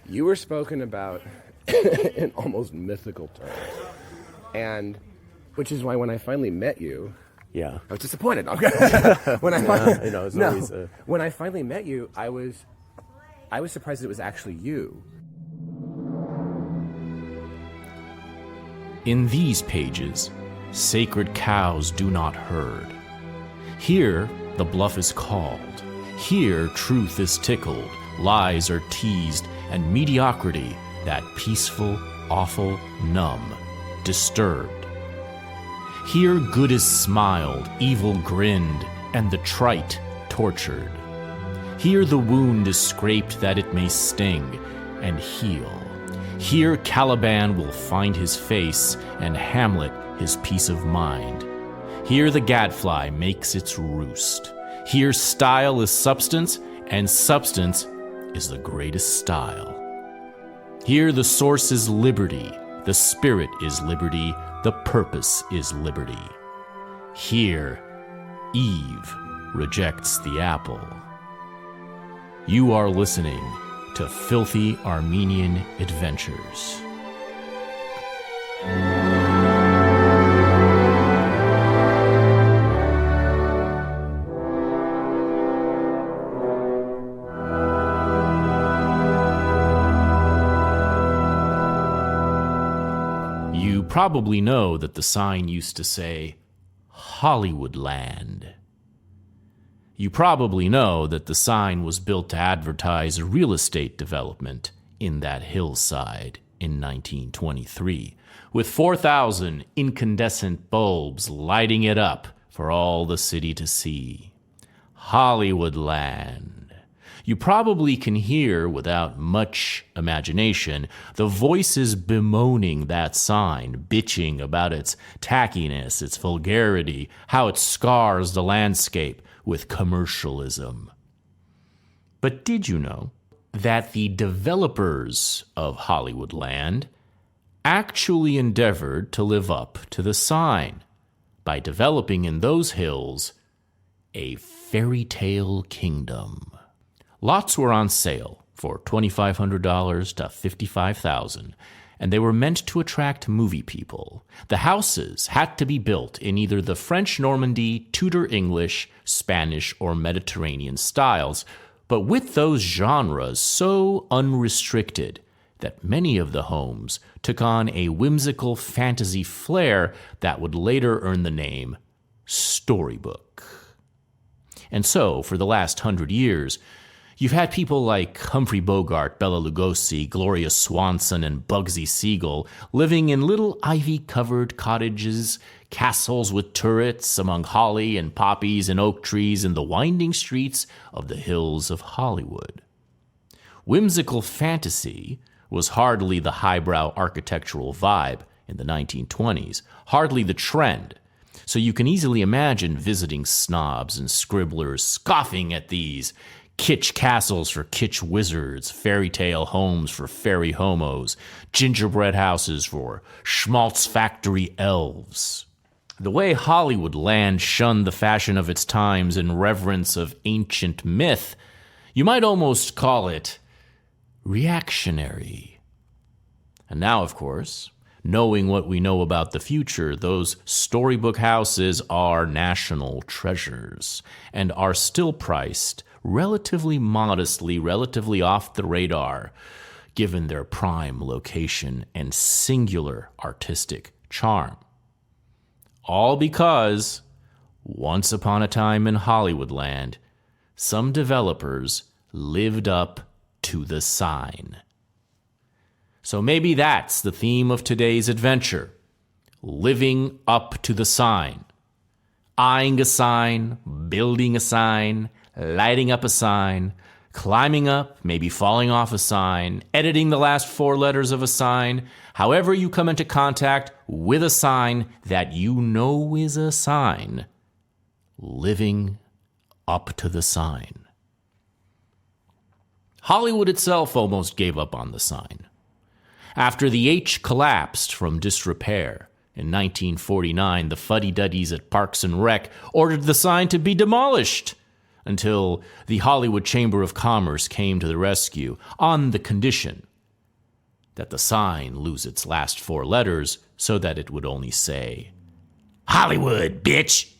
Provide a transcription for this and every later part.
You were spoken about in almost mythical terms. And which is why when I finally met you, Yeah. I was disappointed. When when I finally met you, I was surprised it was actually you. In these pages, sacred cows do not herd. Here, the bluff is called. Here, truth is tickled, lies are teased, and mediocrity, that peaceful, awful, numb, disturbed. Here, good is smiled, evil grinned, and the trite tortured. Here, the wound is scraped that it may sting and heal. Here Caliban will find his face, and Hamlet his peace of mind. Here the gadfly makes its roost. Here style is substance, and substance is the greatest style. Here the source is liberty, the spirit is liberty, the purpose is liberty. Here Eve rejects the apple. You are listening to Filthy Armenian Adventures. You probably know that the sign used to say, Hollywoodland. You probably know that the sign was built to advertise a real estate development in that hillside in 1923, with 4,000 incandescent bulbs lighting it up for all the city to see. Hollywoodland. You probably can hear, without much imagination, the voices bemoaning that sign, bitching about its tackiness, its vulgarity, how it scars the landscape with commercialism. But did you know that the developers of Hollywoodland actually endeavored to live up to the sign by developing in those hills a fairy tale kingdom? Lots were on sale for $2,500 to $55,000, and they were meant to attract movie people. The houses had to be built in either the French Normandy, Tudor English, Spanish, or Mediterranean styles, but with those genres so unrestricted that many of the homes took on a whimsical fantasy flair that would later earn the name storybook. And so, for the last 100 years, you've had people like Humphrey Bogart, Bela Lugosi, Gloria Swanson, and Bugsy Siegel living in little ivy-covered cottages, castles with turrets among holly and poppies and oak trees in the winding streets of the hills of Hollywood. Whimsical fantasy was hardly the highbrow architectural vibe in the 1920s, hardly the trend. So you can easily imagine visiting snobs and scribblers scoffing at these kitsch castles for kitsch wizards, fairy tale homes for fairy homos, gingerbread houses for schmaltz factory elves. The way Hollywoodland shunned the fashion of its times in reverence of ancient myth, you might almost call it reactionary. And now, of course, knowing what we know about the future, those storybook houses are national treasures and are still priced relatively modestly, relatively off the radar, given their prime location and singular artistic charm. All because, once upon a time in Hollywoodland, some developers lived up to the sign. So maybe that's the theme of today's adventure: living up to the sign. Eyeing a sign, building a sign, lighting up a sign, climbing up, maybe falling off a sign, editing the last 4 letters of a sign, however you come into contact with a sign that you know is a sign, living up to the sign. Hollywood itself almost gave up on the sign. After the H collapsed from disrepair in 1949, the fuddy-duddies at Parks and Rec ordered the sign to be demolished, until the Hollywood Chamber of Commerce came to the rescue on the condition that the sign lose its last 4 letters so that it would only say, Hollywood, bitch!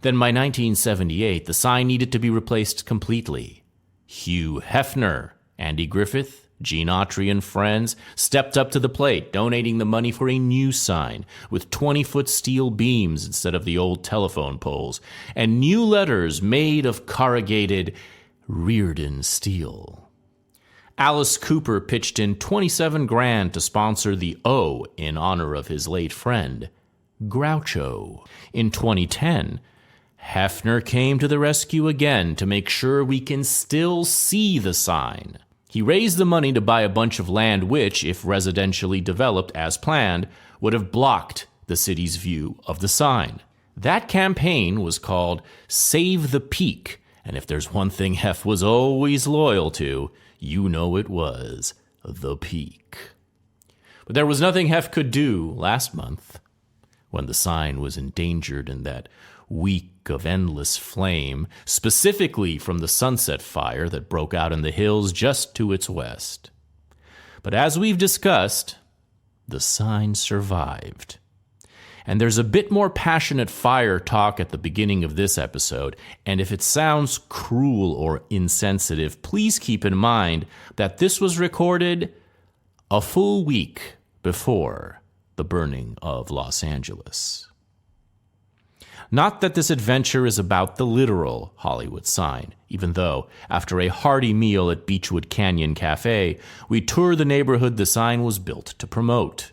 Then by 1978, the sign needed to be replaced completely. Hugh Hefner, Andy Griffith, Gene Autry, and friends stepped up to the plate, donating the money for a new sign with 20-foot steel beams instead of the old telephone poles, and new letters made of corrugated Reardon steel. Alice Cooper pitched in $27,000 to sponsor the O in honor of his late friend, Groucho. In 2010, Hefner came to the rescue again to make sure we can still see the sign. He raised the money to buy a bunch of land which, if residentially developed as planned, would have blocked the city's view of the sign. That campaign was called Save the Peak, and if there's one thing Hef was always loyal to, you know it was the peak. But there was nothing Hef could do last month when the sign was endangered in that week of endless flame, specifically from the sunset fire that broke out in the hills just to its west. But as we've discussed, the sign survived. And there's a bit more passionate fire talk at the beginning of this episode, and if it sounds cruel or insensitive, please keep in mind that this was recorded a full week before the burning of Los Angeles. Not that this adventure is about the literal Hollywood sign, even though, after a hearty meal at Beechwood Canyon Cafe, we tour the neighborhood the sign was built to promote.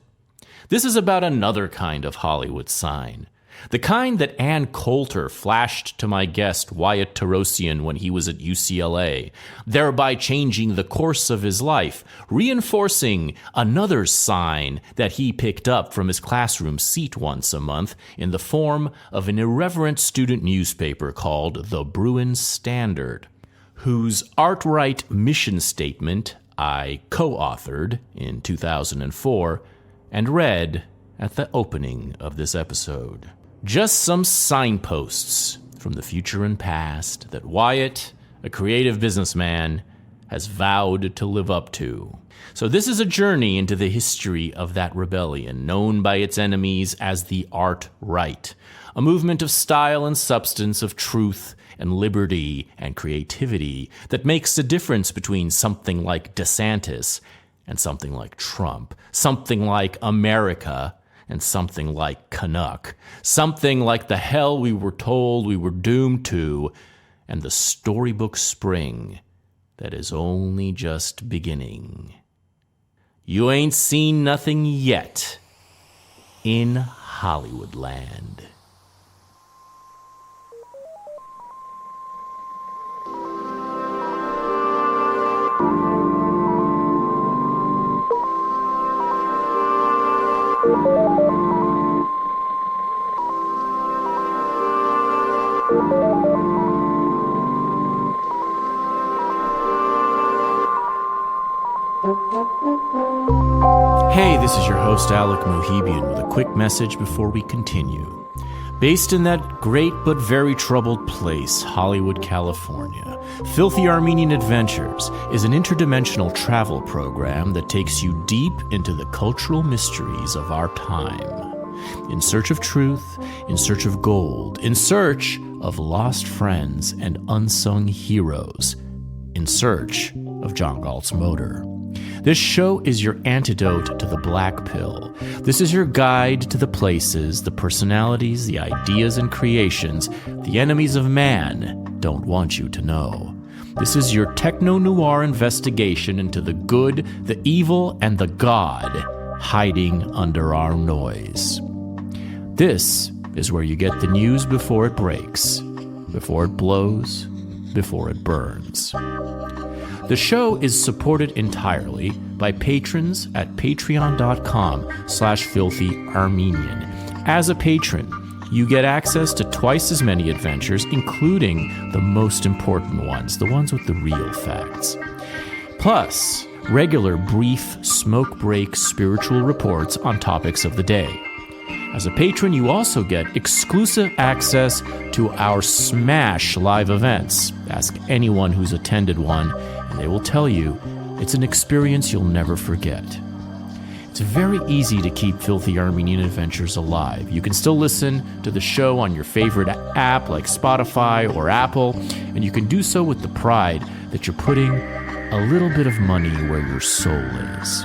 This is about another kind of Hollywood sign. The kind that Ann Coulter flashed to my guest Wyatt Torosian when he was at UCLA, thereby changing the course of his life, reinforcing another sign that he picked up from his classroom seat once a month in the form of an irreverent student newspaper called The Bruin Standard, whose art-right mission statement I co-authored in 2004 and read at the opening of this episode. Just some signposts from the future and past that Wyatt, a creative businessman, has vowed to live up to. So this is a journey into the history of that rebellion, known by its enemies as the Art Right, a movement of style and substance, of truth and liberty and creativity that makes the difference between something like DeSantis and something like Trump, something like America and something like Canuck, something like the hell we were told we were doomed to, and the storybook spring that is only just beginning. You ain't seen nothing yet in Hollywoodland. Hey, this is your host Alec Mohibian with a quick message before we continue. Based in that great but very troubled place, Hollywood, California, Filthy Armenian Adventures is an interdimensional travel program that takes you deep into the cultural mysteries of our time. In search of truth, in search of gold, in search of lost friends and unsung heroes, in search of John Galt's motor. This show is your antidote to the black pill. This is your guide to the places, the personalities, the ideas and creations the enemies of man don't want you to know. This is your techno-noir investigation into the good, the evil, and the God hiding under our noise. This is where you get the news before it breaks, before it blows, before it burns. The show is supported entirely by patrons at patreon.com/filthyarmenian. As a patron, you get access to twice as many adventures, including the most important ones, the ones with the real facts. Plus, regular brief smoke break spiritual reports on topics of the day. As a patron, you also get exclusive access to our Smash live events. Ask anyone who's attended one, and they will tell you It's an experience you'll never forget. It's very easy to keep Filthy Armenian Adventures alive. You can still listen to the show on your favorite app like Spotify or Apple, and you can do so with the pride that you're putting a little bit of money where your soul is.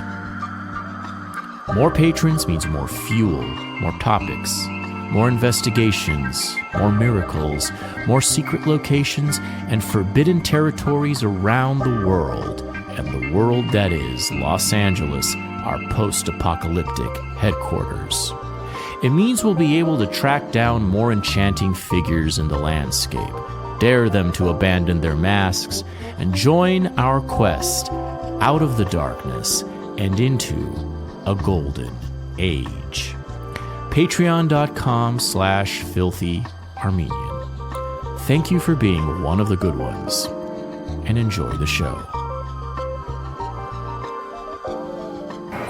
More patrons means more fuel, more topics, more investigations, more miracles, more secret locations, and forbidden territories around the world, and the world that is Los Angeles, our post-apocalyptic headquarters. It means we'll be able to track down more enchanting figures in the landscape, dare them to abandon their masks, and join our quest out of the darkness and into a golden age. Patreon.com/filthyarmenian. Thank you for being one of the good ones, and enjoy the show.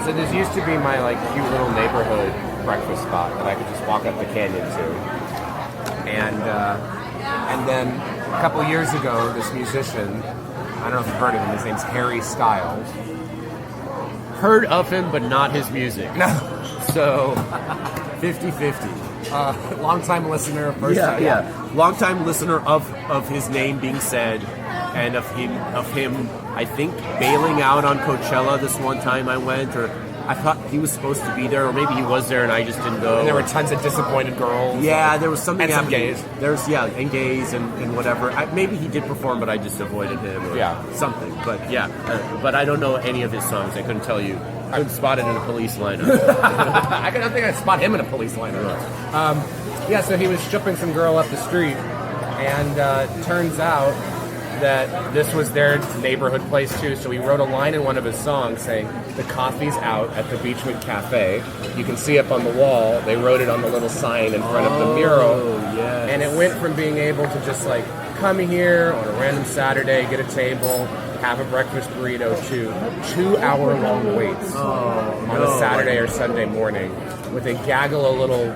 So this used to be my like cute little neighborhood breakfast spot that I could just walk up the canyon to. And then a couple years ago, this musician, I don't know if you've heard of him, his name's Harry Styles. Heard of him, but not his music. No. So, 50-50. Long-time listener, first time. Yeah. Long-time listener of his name being said, and of him, I think, bailing out on Coachella this one time I went, or I thought he was supposed to be there, or maybe he was there and I just didn't go. And there were tons of disappointed girls. Yeah, there was something and some happening. gays. And gays and whatever. Maybe he did perform, but I just avoided him. Or something. But but I don't know any of his songs. I couldn't tell you. I couldn't spot it in a police lineup. I don't think I'd spot him in a police lineup. So he was shipping some girl up the street, and turns out that this was their neighborhood place too. So he wrote a line in one of his songs saying, "The coffee's out at the Beachwood Cafe." You can see up on the wall, they wrote it on the little sign in front of the mural. Yes. And it went from being able to just like come here on a random Saturday, get a table, have a breakfast burrito, to 2-hour-long waits on a Saturday or Sunday morning with a gaggle of little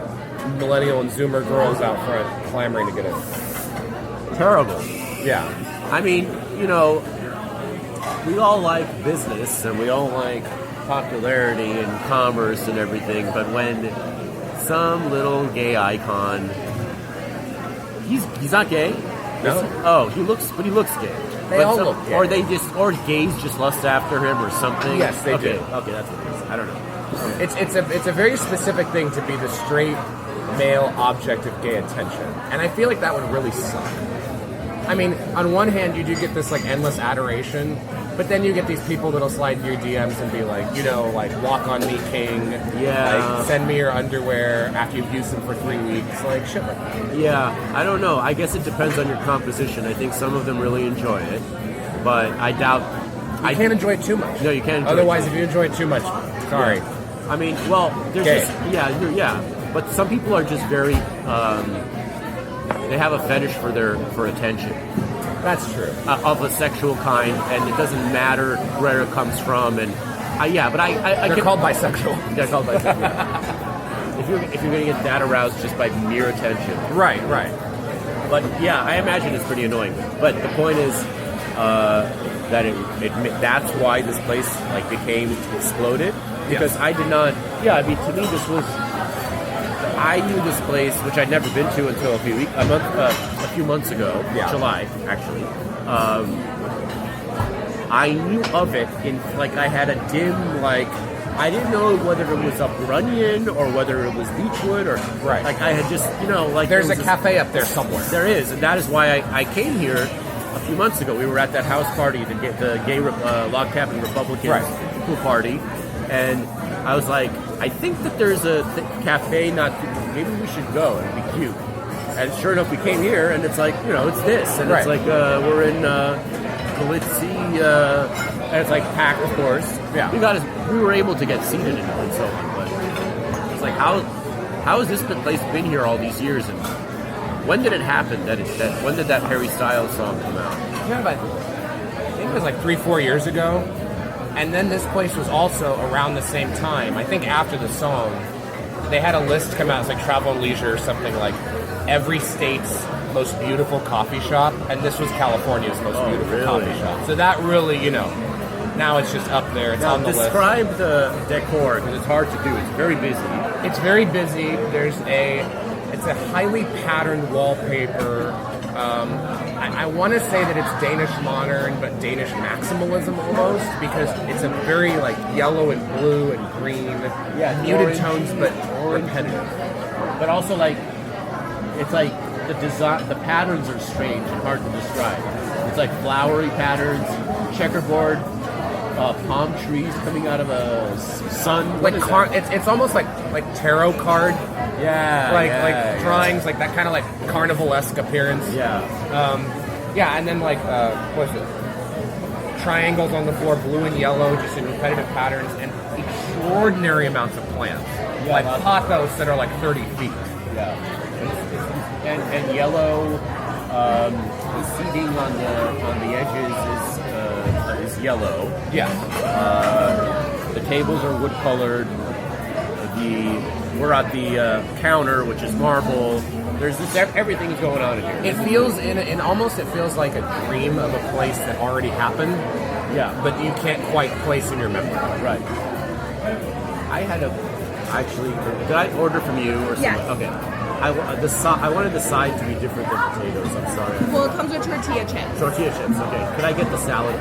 millennial and Zoomer girls out front clamoring to get in. Terrible. Yeah. I mean, we all like business and we all like popularity and commerce and everything, but when some little gay icon, he's not gay. No. He looks gay. They all look gay. Or gays just lust after him or something. Yes, they do. Okay, that's what it is. I don't know. It's a very specific thing to be the straight male object of gay attention, and I feel like that would really suck. I mean, on one hand, you do get this like endless adoration, but then you get these people that'll slide into your DMs and be like, walk on me, king. Yeah. Like, send me your underwear after you've used them for 3 weeks. Like, shit like that. Yeah, I don't know. I guess it depends on your composition. I think some of them really enjoy it, but I doubt... You can't enjoy it too much. No, you can't enjoy Otherwise, it if you enjoy it too much, sorry. Yeah. I mean, well, there's gay. But some people are just very... they have a fetish for attention. That's true. Of a sexual kind, and it doesn't matter where it comes from. And they're called bisexual. They're called bisexual. if you're going to get that aroused just by mere attention, right. But yeah, I imagine it's pretty annoying. But the point is that that's why this place exploded, because I did not. Yeah, I mean, to me this was. I knew this place, which I'd never been to until a few months ago, July, actually. I knew of it in, I had a dim, I didn't know whether it was up Runyon or whether it was Beachwood or, right. I had just, There's a cafe up there somewhere. There is, and that is why I came here a few months ago. We were at that house party, the gay Log Cabin Republicans pool party, and I was like, I think that there's a cafe maybe we should go, it'd be cute. And sure enough, we came here, and it's it's this, and it's we're in Galitzy, and it's packed, of course. Yeah. We were able to get seated in it and so on, but it's how has this place been here all these years, and when did it happen when did that Harry Styles song come out? Yeah, but I think it was 3-4 years ago. And then this place was also around the same time. I think after the song, they had a list come out. It's Travel and Leisure or something, every state's most beautiful coffee shop. And this was California's most beautiful coffee shop. So that really, now it's just up there. It's Now, on the list. describe the decor, because it's hard to do. It's very busy. It's very busy. It's a highly patterned wallpaper. I want to say that it's Danish modern, but Danish maximalism almost, because it's a very like yellow and blue and green, muted orange, tones, but repetitive. But also, like, it's like the design, the patterns are strange and hard to describe. It's like flowery patterns, checkerboard, palm trees coming out of a sun. Like it's almost like tarot card, Yeah, drawings, like that kind of like carnival-esque appearance. And then like what is it? Triangles on the floor, blue and yellow, just in repetitive patterns, and extraordinary amounts of plants, like pothos that are like 30 feet. Yeah, and yellow. The seating on the edges is yellow. Yeah. The tables are wood colored. We're at the counter, which is marble. There's this everything's going on in here. It feels it feels like a dream of a place that already happened. Yeah, but you can't quite place in your memory. Right. I had did I order from you or something? Yes. Okay. I wanted the side to be different than potatoes. I'm sorry. Well, it comes with tortilla chips. Tortilla chips. Okay. Could I get the salad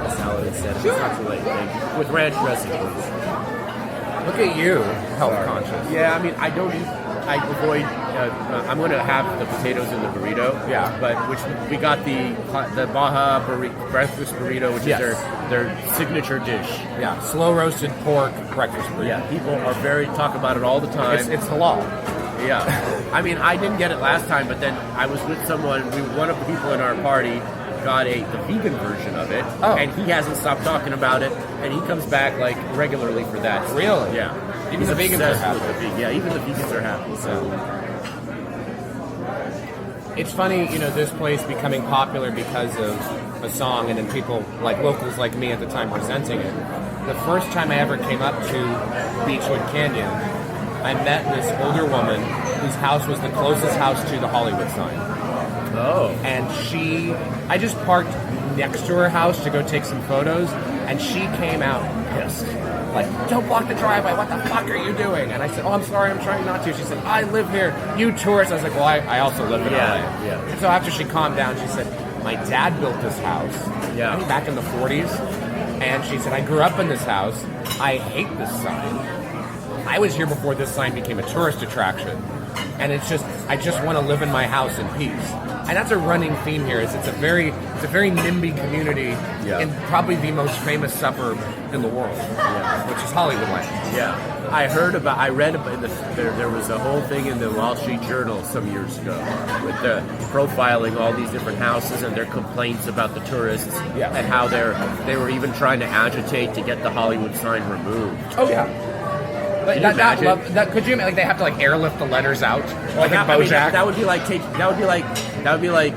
instead? Sure. It's not too late. Thank you. With ranch dressing, please. Look at you, health conscious. Yeah, I mean, I avoid. I'm going to have the potatoes in the burrito. Yeah. But we got the Baja breakfast burrito, which is their signature dish. Yeah, slow roasted pork breakfast burrito. Yeah, people are talk about it all the time. It's halal. Yeah. I mean, I didn't get it last time, but then I was with someone. One of the people in our party got the vegan version of it, and he hasn't stopped talking about it, and he comes back like regularly for that. Really? Yeah. Even the vegans are happy. Yeah, even the vegans are happy. So it's funny, this place becoming popular because of a song, and then people like locals like me at the time resenting it. The first time I ever came up to Beechwood Canyon, I met this older woman whose house was the closest house to the Hollywood sign. Oh. And I just parked next to her house to go take some photos, and she came out pissed. Like, don't block the driveway, what the fuck are you doing? And I said, I'm sorry, I'm trying not to. She said, I live here, you tourists. I was like, well, I also live in LA. Yeah. And so after she calmed down, she said, my dad built this house back in the 40s. And she said, I grew up in this house. I hate this sign. I was here before this sign became a tourist attraction. And I just want to live in my house in peace. And that's a running theme here. It's a very NIMBY community in probably the most famous suburb in the world, which is Hollywoodland. Yeah. I read about there was a whole thing in the Wall Street Journal some years ago with the profiling all these different houses and their complaints about the tourists and how they were even trying to agitate to get the Hollywood sign removed. Oh yeah. Could you imagine? Like they have to airlift the letters out, like in BoJack. I mean, that would be like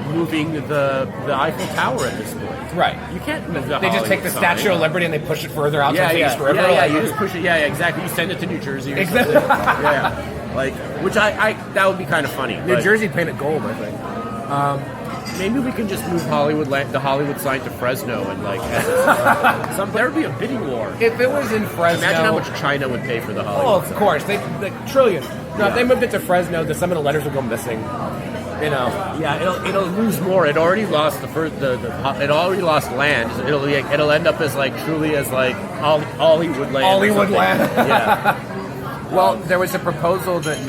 moving the Eiffel Tower at this point. Right. You can't move the They just take the Statue of Liberty and they push it further out to the East River. Yeah, you just push it. Yeah, exactly. You send it to New Jersey. Or something. Like which that would be kind of funny. New Jersey painted gold, I think. Maybe we can just move the Hollywood sign to Fresno and there would be a bidding war. If it was in Fresno, imagine how much China would pay for the Hollywood. Oh, of course, they trillions. No, if they moved it to Fresno, some of the letters would go missing. Yeah, it'll lose more. It already lost it already lost land. It'll end up as truly as Hollywoodland. Hollywoodland. Yeah. Well, there was a proposal that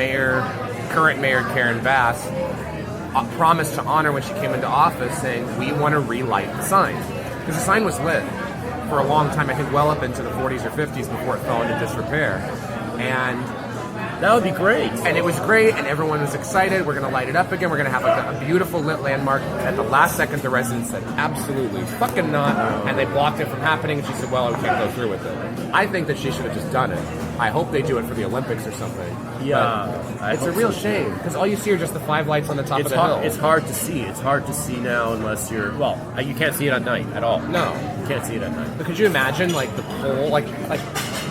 current mayor Karen Bass promised to honor when she came into office, saying we want to relight the sign, because the sign was lit for a long time. I think well up into the 40s or 50s before it fell into disrepair, and that would be great. And it was great, and everyone was excited. We're going to light it up again. We're going to have a beautiful lit landmark. At the last second, the residents said, absolutely fucking not, and they blocked it from happening. And she said, well, we can't go through with it. I think that she should have just done it. I hope they do it for the Olympics or something. Yeah. It's a real shame, because all you see are just the 5 lights on the top of the hill. It's hard to see. It's hard to see now unless you're... Well, you can't see it at night at all. No. You can't see it at night. But could you imagine, the pole,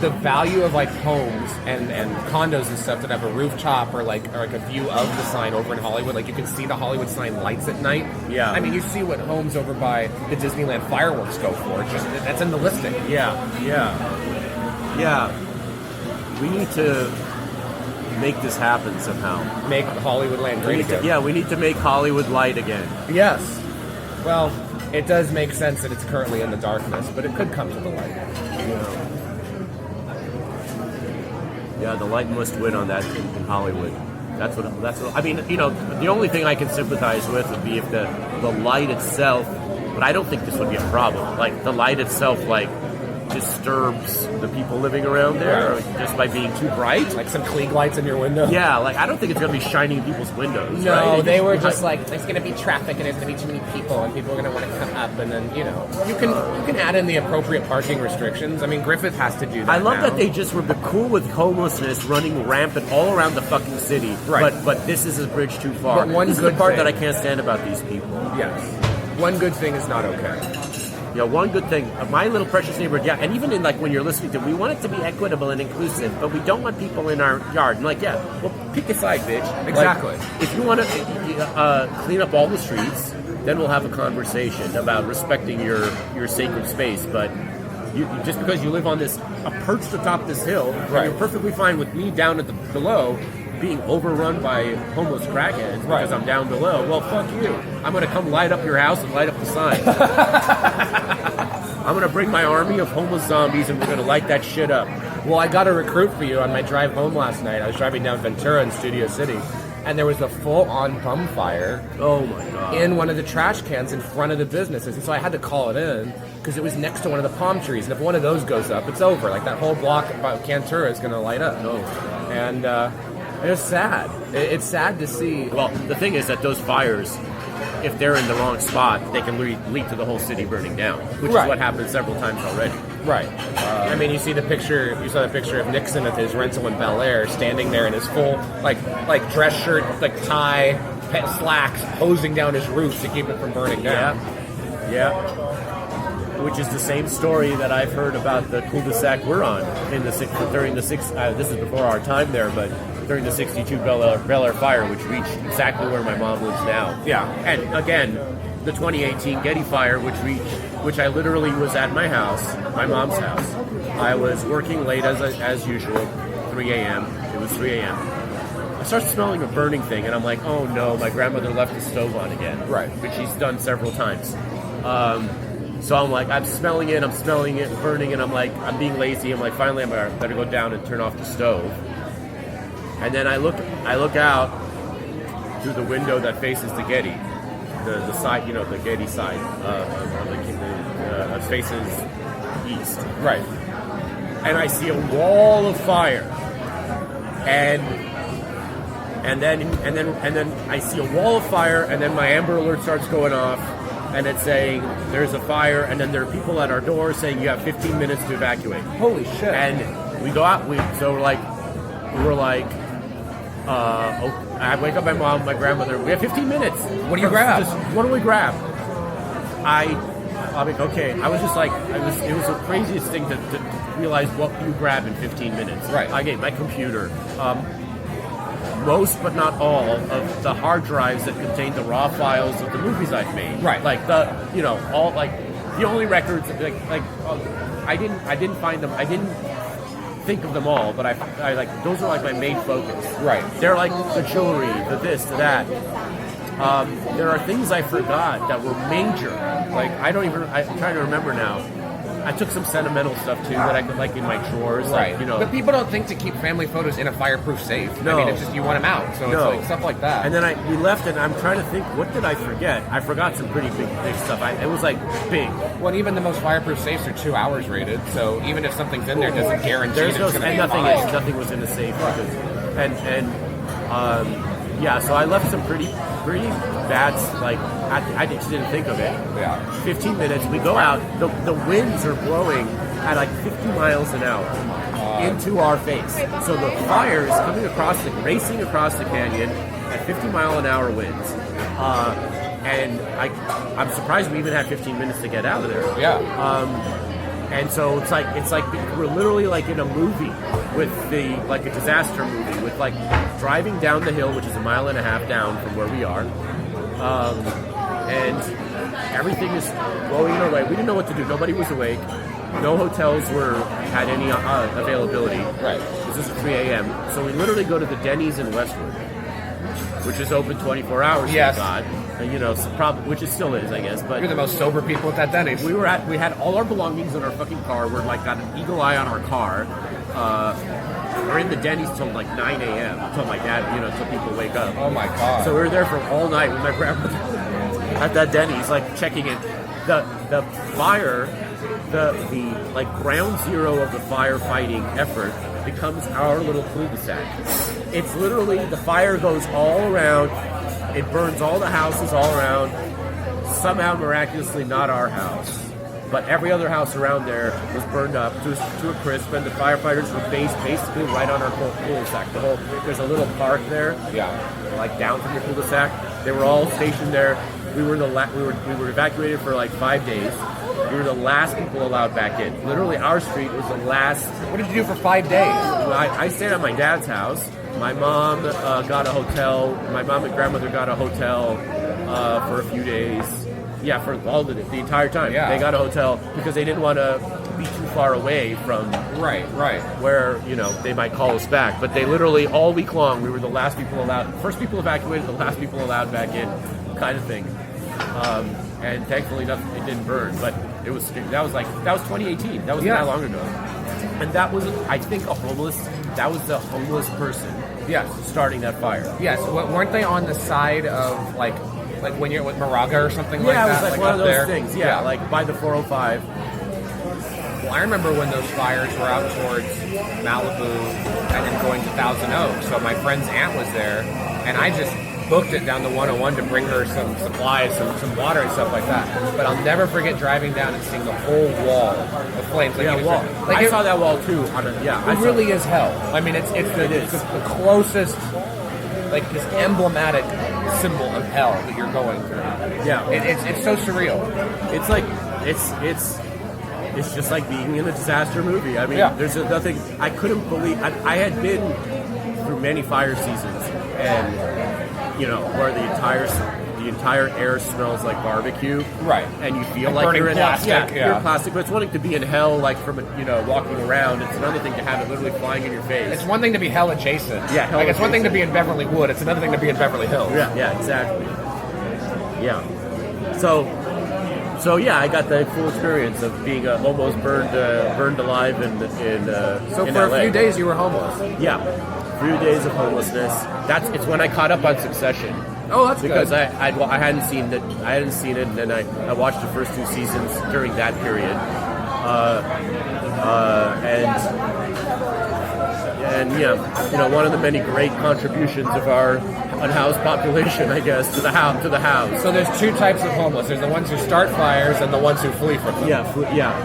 the value of like homes and condos and stuff that have a rooftop or like a view of the sign over in Hollywood. Like you can see the Hollywood sign lights at night. Yeah. I mean, you see what homes over by the Disneyland fireworks go for. It's just that's in the listing. Yeah. We need to make this happen somehow. Make Hollywoodland great again. We need to make Hollywood light again. Yes. Well, it does make sense that it's currently in the darkness, but it could come to the light. Yeah, the light must win on that in Hollywood. That's what I mean. The only thing I can sympathize with would be if the light itself. But I don't think this would be a problem. Like the light itself, like disturbs the people living around there just by being too bright. Like some Klieg lights in your window? Yeah, like I don't think it's going to be shining in people's windows. No, right? they were just like, there's going to be traffic and there's going to be too many people and people are going to want to come up and then, you can add in the appropriate parking restrictions. I mean, Griffith has to do that. I love now. that they just were cool with homelessness running rampant all around the fucking city. Right. But this is a bridge too far. But one this is good the part thing- that I can't stand about these people. Yes. One good thing is not okay. Yeah, one good thing, my little precious neighborhood, yeah, and even in like when you're listening to, we want it to be equitable and inclusive, but we don't want people in our yard. And like, yeah, well, pick a side, bitch. Exactly. Like, if you want to clean up all the streets, then we'll have a conversation about respecting your sacred space. But you just because you live on this, perched atop this hill, Right. you're perfectly fine with me down at the below being overrun by homeless crackheads because I'm down below. Well, fuck you. I'm going to come light up your house and light up the sign. I'm going to bring my army of homeless zombies and we're going to light that shit up. Well, I got a recruit for you on my drive home last night. I was driving down Ventura in Studio City, and there was a full-on bonfire Oh my god. in one of the trash cans in front of the businesses. And so I had to call it in because it was next to one of the palm trees. And if one of those goes up, it's over. Like that whole block about Cantura is going to light up. Oh. And it was sad. It's sad to see. Well, the thing is that those fires, if they're in the wrong spot, they can lead to the whole city burning down, which Right. is what happened several times already. Right. I mean, you saw the picture of Nixon at his rental in Bel Air, standing there in his full, like dress shirt, like tie, slacks, hosing down his roof to keep it from burning down. Yeah. Which is the same story that I've heard about the cul-de-sac we're on during the six. This is before our time there, but during the '62 Bel Air fire, which reached exactly where my mom lives now. Yeah. And again, the 2018 Getty fire, which I literally was at my house, my mom's house. I was working late as usual, 3 a.m. It was 3 a.m. I started smelling a burning thing, and I'm like, oh no, my grandmother left the stove on again. Right. Which she's done several times. So I'm like, I'm smelling it, burning, and I'm like, I'm being lazy. I'm like, finally, I better go down and turn off the stove. And then I look out through the window that faces the Getty, the side, the Getty side, faces east. Right. And I see a wall of fire, and then I see a wall of fire, and then my Amber Alert starts going off. And it's saying there's a fire, and then there are people at our door saying you have 15 minutes to evacuate. Holy shit. And we go out, I wake up my mom, my grandmother, we have 15 minutes. What do you grab? What do we grab? I'm like, okay. I was just like, it was the craziest thing to realize what you grab in 15 minutes. Right. I gave my computer, most but not all of the hard drives that contain the raw files of the movies I've made. Right. Like the only records I didn't find them. I didn't think of them all, but I like those are like my main focus. Right. They're like the jewelry, the this, the that. There are things I forgot that were major. Like I'm trying to remember now. I took some sentimental stuff too that I could like in my drawers. Right. Like, But people don't think to keep family photos in a fireproof safe. No. I mean, it's just you want them out. So it's like stuff like that. And then we left, and I'm trying to think, what did I forget? I forgot some pretty big stuff. It was like big. Well, and even the most fireproof safes are 2 hours rated. So even if something's in there, it doesn't guarantee There's that it's going to be fine. nothing was in the safe. So I left some pretty bad, like, I just didn't think of it. Yeah. 15 minutes, we go out, the winds are blowing at like 50 miles an hour into our face. So the fire is coming racing across the canyon at 50 mile an hour winds. And I'm surprised we even had 15 minutes to get out of there. Yeah. And so it's like we're literally like in a movie with like a disaster movie with like driving down the hill, which is a mile and a half down from where we are, and everything is going our way. We didn't know what to do. Nobody was awake. No hotels had any availability. Right. This is 3 a.m. So we literally go to the Denny's in Westwood, which is open 24 hours. Yes. Thank God. Which it still is, I guess. But You're the most sober people at that Denny's. we had all our belongings in our fucking car. We're like got an eagle eye on our car. We're in the Denny's till like 9 a.m. Until my dad, until people wake up. Oh my God. So we were there for all night with my grandmother at that Denny's, like checking it. The fire, the like ground zero of the firefighting effort becomes our little cul-de-sac. It's literally the fire goes all around. It burns all the houses all around. Somehow, miraculously, not our house, but every other house around there was burned up to a crisp, and the firefighters were based basically right on our cul-de-sac. There's a little park there, like down from your cul-de-sac. They were all stationed there. We were we were evacuated for like 5 days. We were the last people allowed back in. Literally, our street was the last. What did you do for 5 days? I stayed at my dad's house. My mom got a hotel. My mom and grandmother got a hotel for a few days. Yeah, for all the entire time. Yeah. They got a hotel because they didn't want to be too far away from Right. where they might call us back. But they literally all week long we were the last people allowed. First people evacuated, the last people allowed back in, kind of thing. And thankfully it didn't burn. But that was 2018. That wasn't that long ago. And that was, I think, that was the homeless person starting that fire. Yes. Weren't they on the side of like when you're with Moraga or something like that? Yeah, it was like one of those there? things. Yeah, like by the 405. Well, I remember when those fires were out towards Malibu and then going to Thousand Oaks. So my friend's aunt was there, and I just booked it down the 101 to bring her some supplies, some water and stuff like that. But I'll never forget driving down and seeing the whole wall of flames. Like, Wall. I saw that wall too. It really is hell. I mean, it's the closest, like this emblematic symbol of hell that you're going through. Yeah, it's so surreal. It's like it's just like being in a disaster movie. I mean, there's nothing. I couldn't believe. I had been through many fire seasons, and where the entire air smells like barbecue, right? And you feel like you're in plastic. You're plastic. But it's one thing to be in hell, like from walking around. It's another thing to have it literally flying in your face. It's one thing to be hell adjacent. Yeah, hell like it's one thing to adjacent. be in Beverly Wood. It's another thing to be in Beverly Hills. Yeah, exactly. Yeah. So yeah, I got the full experience of being almost burned alive in So in for LA. a few days you were homeless. Yeah, 3 days of homelessness. It's when I caught up on Succession. Oh, that's because good. I hadn't seen it. And then I watched the first 2 seasons during that period. And one of the many great contributions of our unhoused population, I guess, to the house. So there's 2 types of homeless. There's the ones who start fires and the ones who flee from them. Yeah.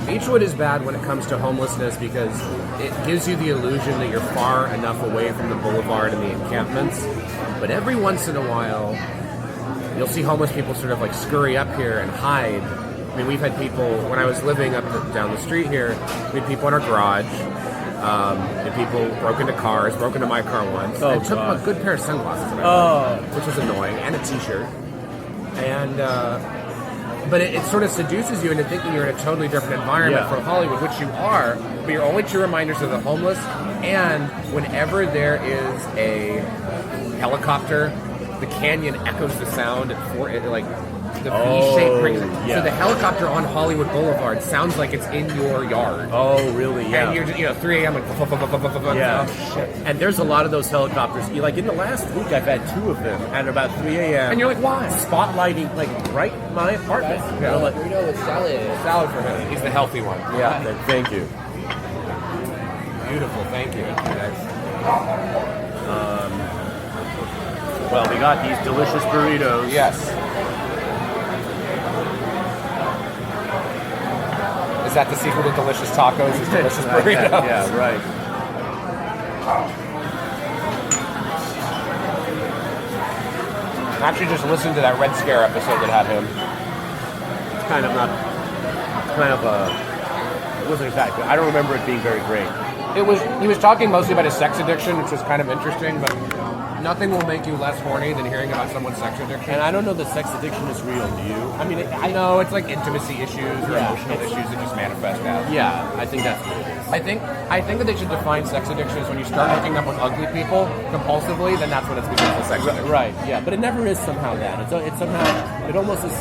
Beechwood is bad when it comes to homelessness because it gives you the illusion that you're far enough away from the boulevard and the encampments. But every once in a while, you'll see homeless people sort of like scurry up here and hide. I mean, we've had people, when I was living down the street here, we had people in our garage, and people broke into cars, broke into my car once, and took a good pair of sunglasses, which was annoying, and a t-shirt. And, but it sort of seduces you into thinking you're in a totally different environment from Hollywood, which you are, but your only 2 reminders are the homeless, and whenever there is a helicopter, the canyon echoes the sound the V-shape brings it. So the helicopter on Hollywood Boulevard sounds like it's in your yard. Oh, really? Yeah. And you're just, 3 a.m. like, yeah. Oh, shit. And there's a lot of those helicopters. Like in the last week, I've had 2 of them at about 3 a.m. And you're like, why? Spotlighting, like, right in my apartment. Yeah. Like, We know what salad is. Salad for him. He's the healthy one. yeah, thank you. Beautiful. Thank you. Well, we got these delicious burritos. Yes. Is that the sequel to Delicious Tacos? Is Delicious Burritos? Yeah, right. actually just listened to that Red Scare episode that had him. It's kind of not, it wasn't exactly, I don't remember it being very great. He was talking mostly about his sex addiction, which was kind of interesting, but nothing will make you less horny than hearing about someone's sex addiction. And I don't know that sex addiction is real, do you? I mean, I know it's like intimacy issues or emotional issues that just manifest as. Yeah, I think that's what it is. I think that they should define sex addiction as when you start hooking up with ugly people compulsively, then that's when it's become a sex addiction. Right, yeah, but it never is somehow that. It's somehow, it almost is,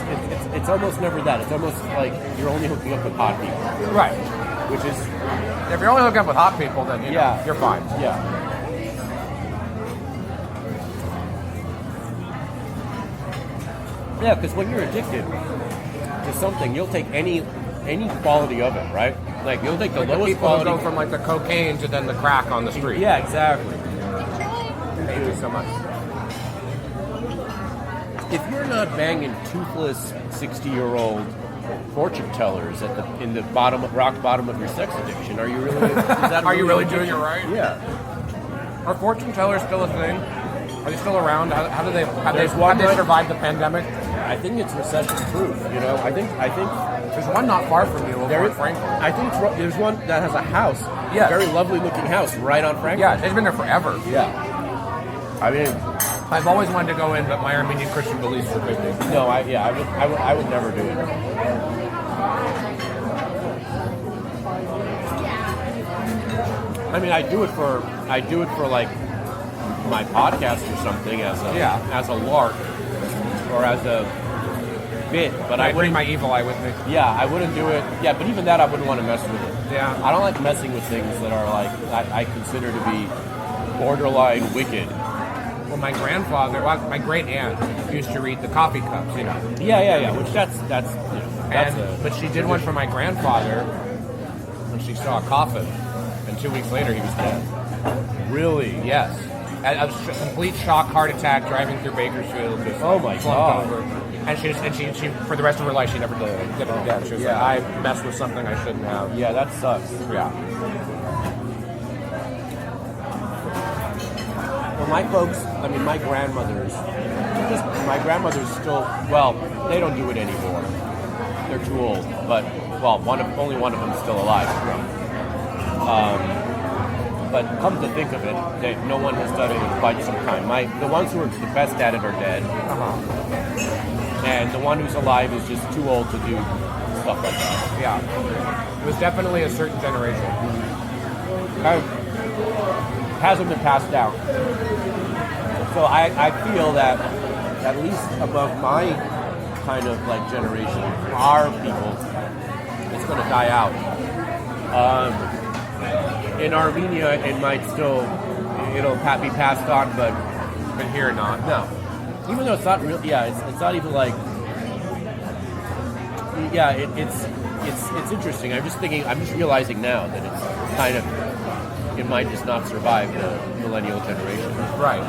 it's almost never that. It's almost like you're only hooking up with hot people. Right. Which is... If you're only hooking up with hot people, then you know, you're fine. Yeah. Yeah, because when you're addicted to something, you'll take any quality of it, right? Like you'll take the lowest people quality. Who go from like the cocaine to then the crack on the street. Yeah, exactly. Thank you so much. If you're not banging toothless 60-year-old fortune tellers in the rock bottom of your sex addiction, are you really? Is that Are you really doing it right? Yeah. Are fortune tellers still a thing? Are they still around? How do they have they survived the pandemic? I think it's recession proof. You know, I think there's one not far from you over on Franklin. I think there's one that has a house, yeah, a very lovely looking house right on Franklin. Yeah, it's been there forever. Yeah. I mean, I've always wanted to go in, but my Armenian Christian beliefs forbid me. No, I would never do it. I mean, I do it for like my podcast or something as a lark or as a bit, but I bring my evil eye with me. Yeah, I wouldn't do it. Yeah, but even that I wouldn't want to mess with it. Yeah, I don't like messing with things that are like I consider to be borderline wicked. Well, my my great aunt used to read the coffee cups, you know. Yeah. Which that's but she did one for my grandfather when she saw a coffin, and 2 weeks later he was dead. Really? Yes. A complete shock, heart attack, driving through Bakersfield. Just oh my God! Over. And she for the rest of her life she never did it again. She was like, I messed with something I shouldn't have. Yeah, that sucks. Yeah. Well, my folks, I mean, my grandmothers still, well, they don't do it anymore. They're too old, but, well, only one of them is still alive. But come to think of it, no one has done it in quite some time. The ones who are the best at it are dead. And the one who's alive is just too old to do stuff like that. Yeah. It was definitely a certain generation. Hasn't been passed down. So I feel that at least above my kind of like generation, our people, it's going to die out. In Armenia, it might still, it'll be passed on, but here not. No. Even though it's not real, it's not even like, it's interesting. I'm just realizing now that it's kind of, it might just not survive the millennial generation. Right.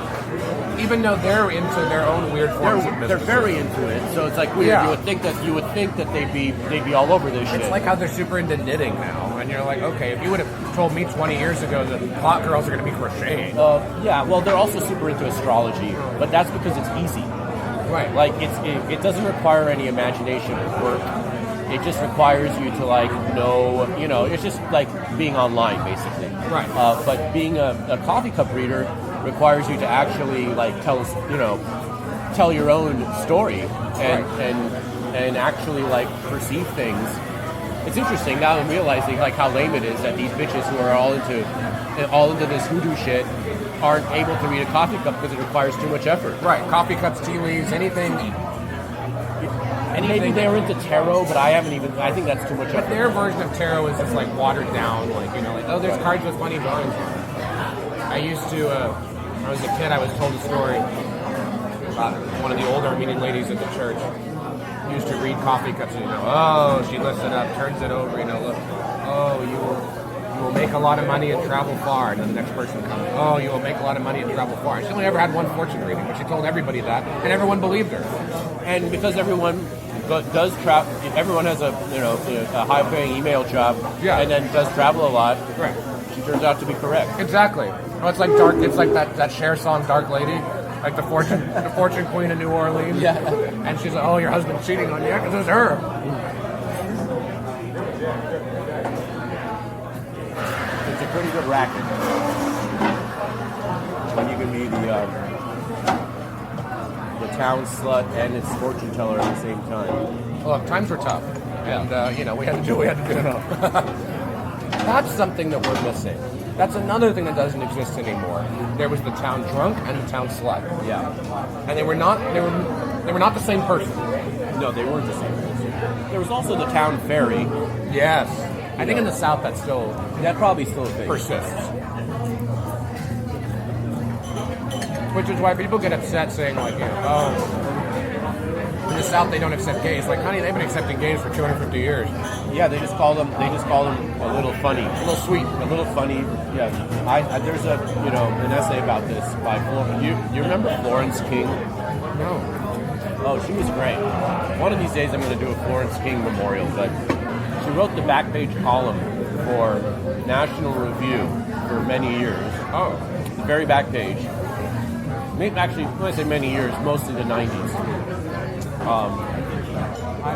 Even though they're into their own weird forms of business. They're very into it, so it's like weird. Yeah. You would think that they'd be all over this shit. It's like how they're super into knitting now, and you're like, okay, if you would have told me 20 years ago that hot girls are going to be crocheting. Well, they're also super into astrology, but that's because it's easy. Right. Like it doesn't require any imagination or work. It just requires you to like know, it's just like being online basically. Right. But being a coffee cup reader requires you to actually like tell your own story and actually like perceive things. It's interesting now I'm realizing like how lame it is that these bitches who are all into this hoodoo shit aren't able to read a coffee cup because it requires too much effort. Right. Coffee cups, tea leaves, anything. Maybe they're into tarot, but I think that's too much effort. But their version of tarot is just like watered down, like, oh, there's cards with funny drawings. I used to, when I was a kid, I was told a story about one of the older Armenian ladies at the church who used to read coffee cups, and she lifts it up, turns it over, look, you will make a lot of money and travel far, and then the next person comes, you will make a lot of money and travel far. And she only ever had one fortune reading, but she told everybody that, and everyone believed her. And because everyone does travel, everyone has a high-paying email job, and then does travel a lot. Right. She turns out to be correct. Exactly. Well, it's like dark. It's like that Cher song, "Dark Lady." like the fortune queen of New Orleans. Yeah. And she's like, "Oh, your husband's cheating on you," because it was her. It's a pretty good racket when you can be the town slut and its fortune teller at the same time. Look, times were tough, and we had to do what we had to do. That's something that we're missing. That's another thing that doesn't exist anymore. There was the town drunk and the town slut. Yeah. And they were not the same person. No, they weren't the same person. There was also the town ferry. Yes. I think in the South That probably still a thing. persists. Which is why people get upset saying like, in the South they don't accept gays. Like, honey, they've been accepting gays for 250 years. Yeah, they just call them a little funny, A little sweet. a little funny. Yeah, there's an essay about this by Florence. You remember Florence King? No. Oh, she was great. One of these days I'm going to do a Florence King memorial, but she wrote the back page column for National Review for many years. Oh. The very back page. Actually, when I say many years, mostly the 90s.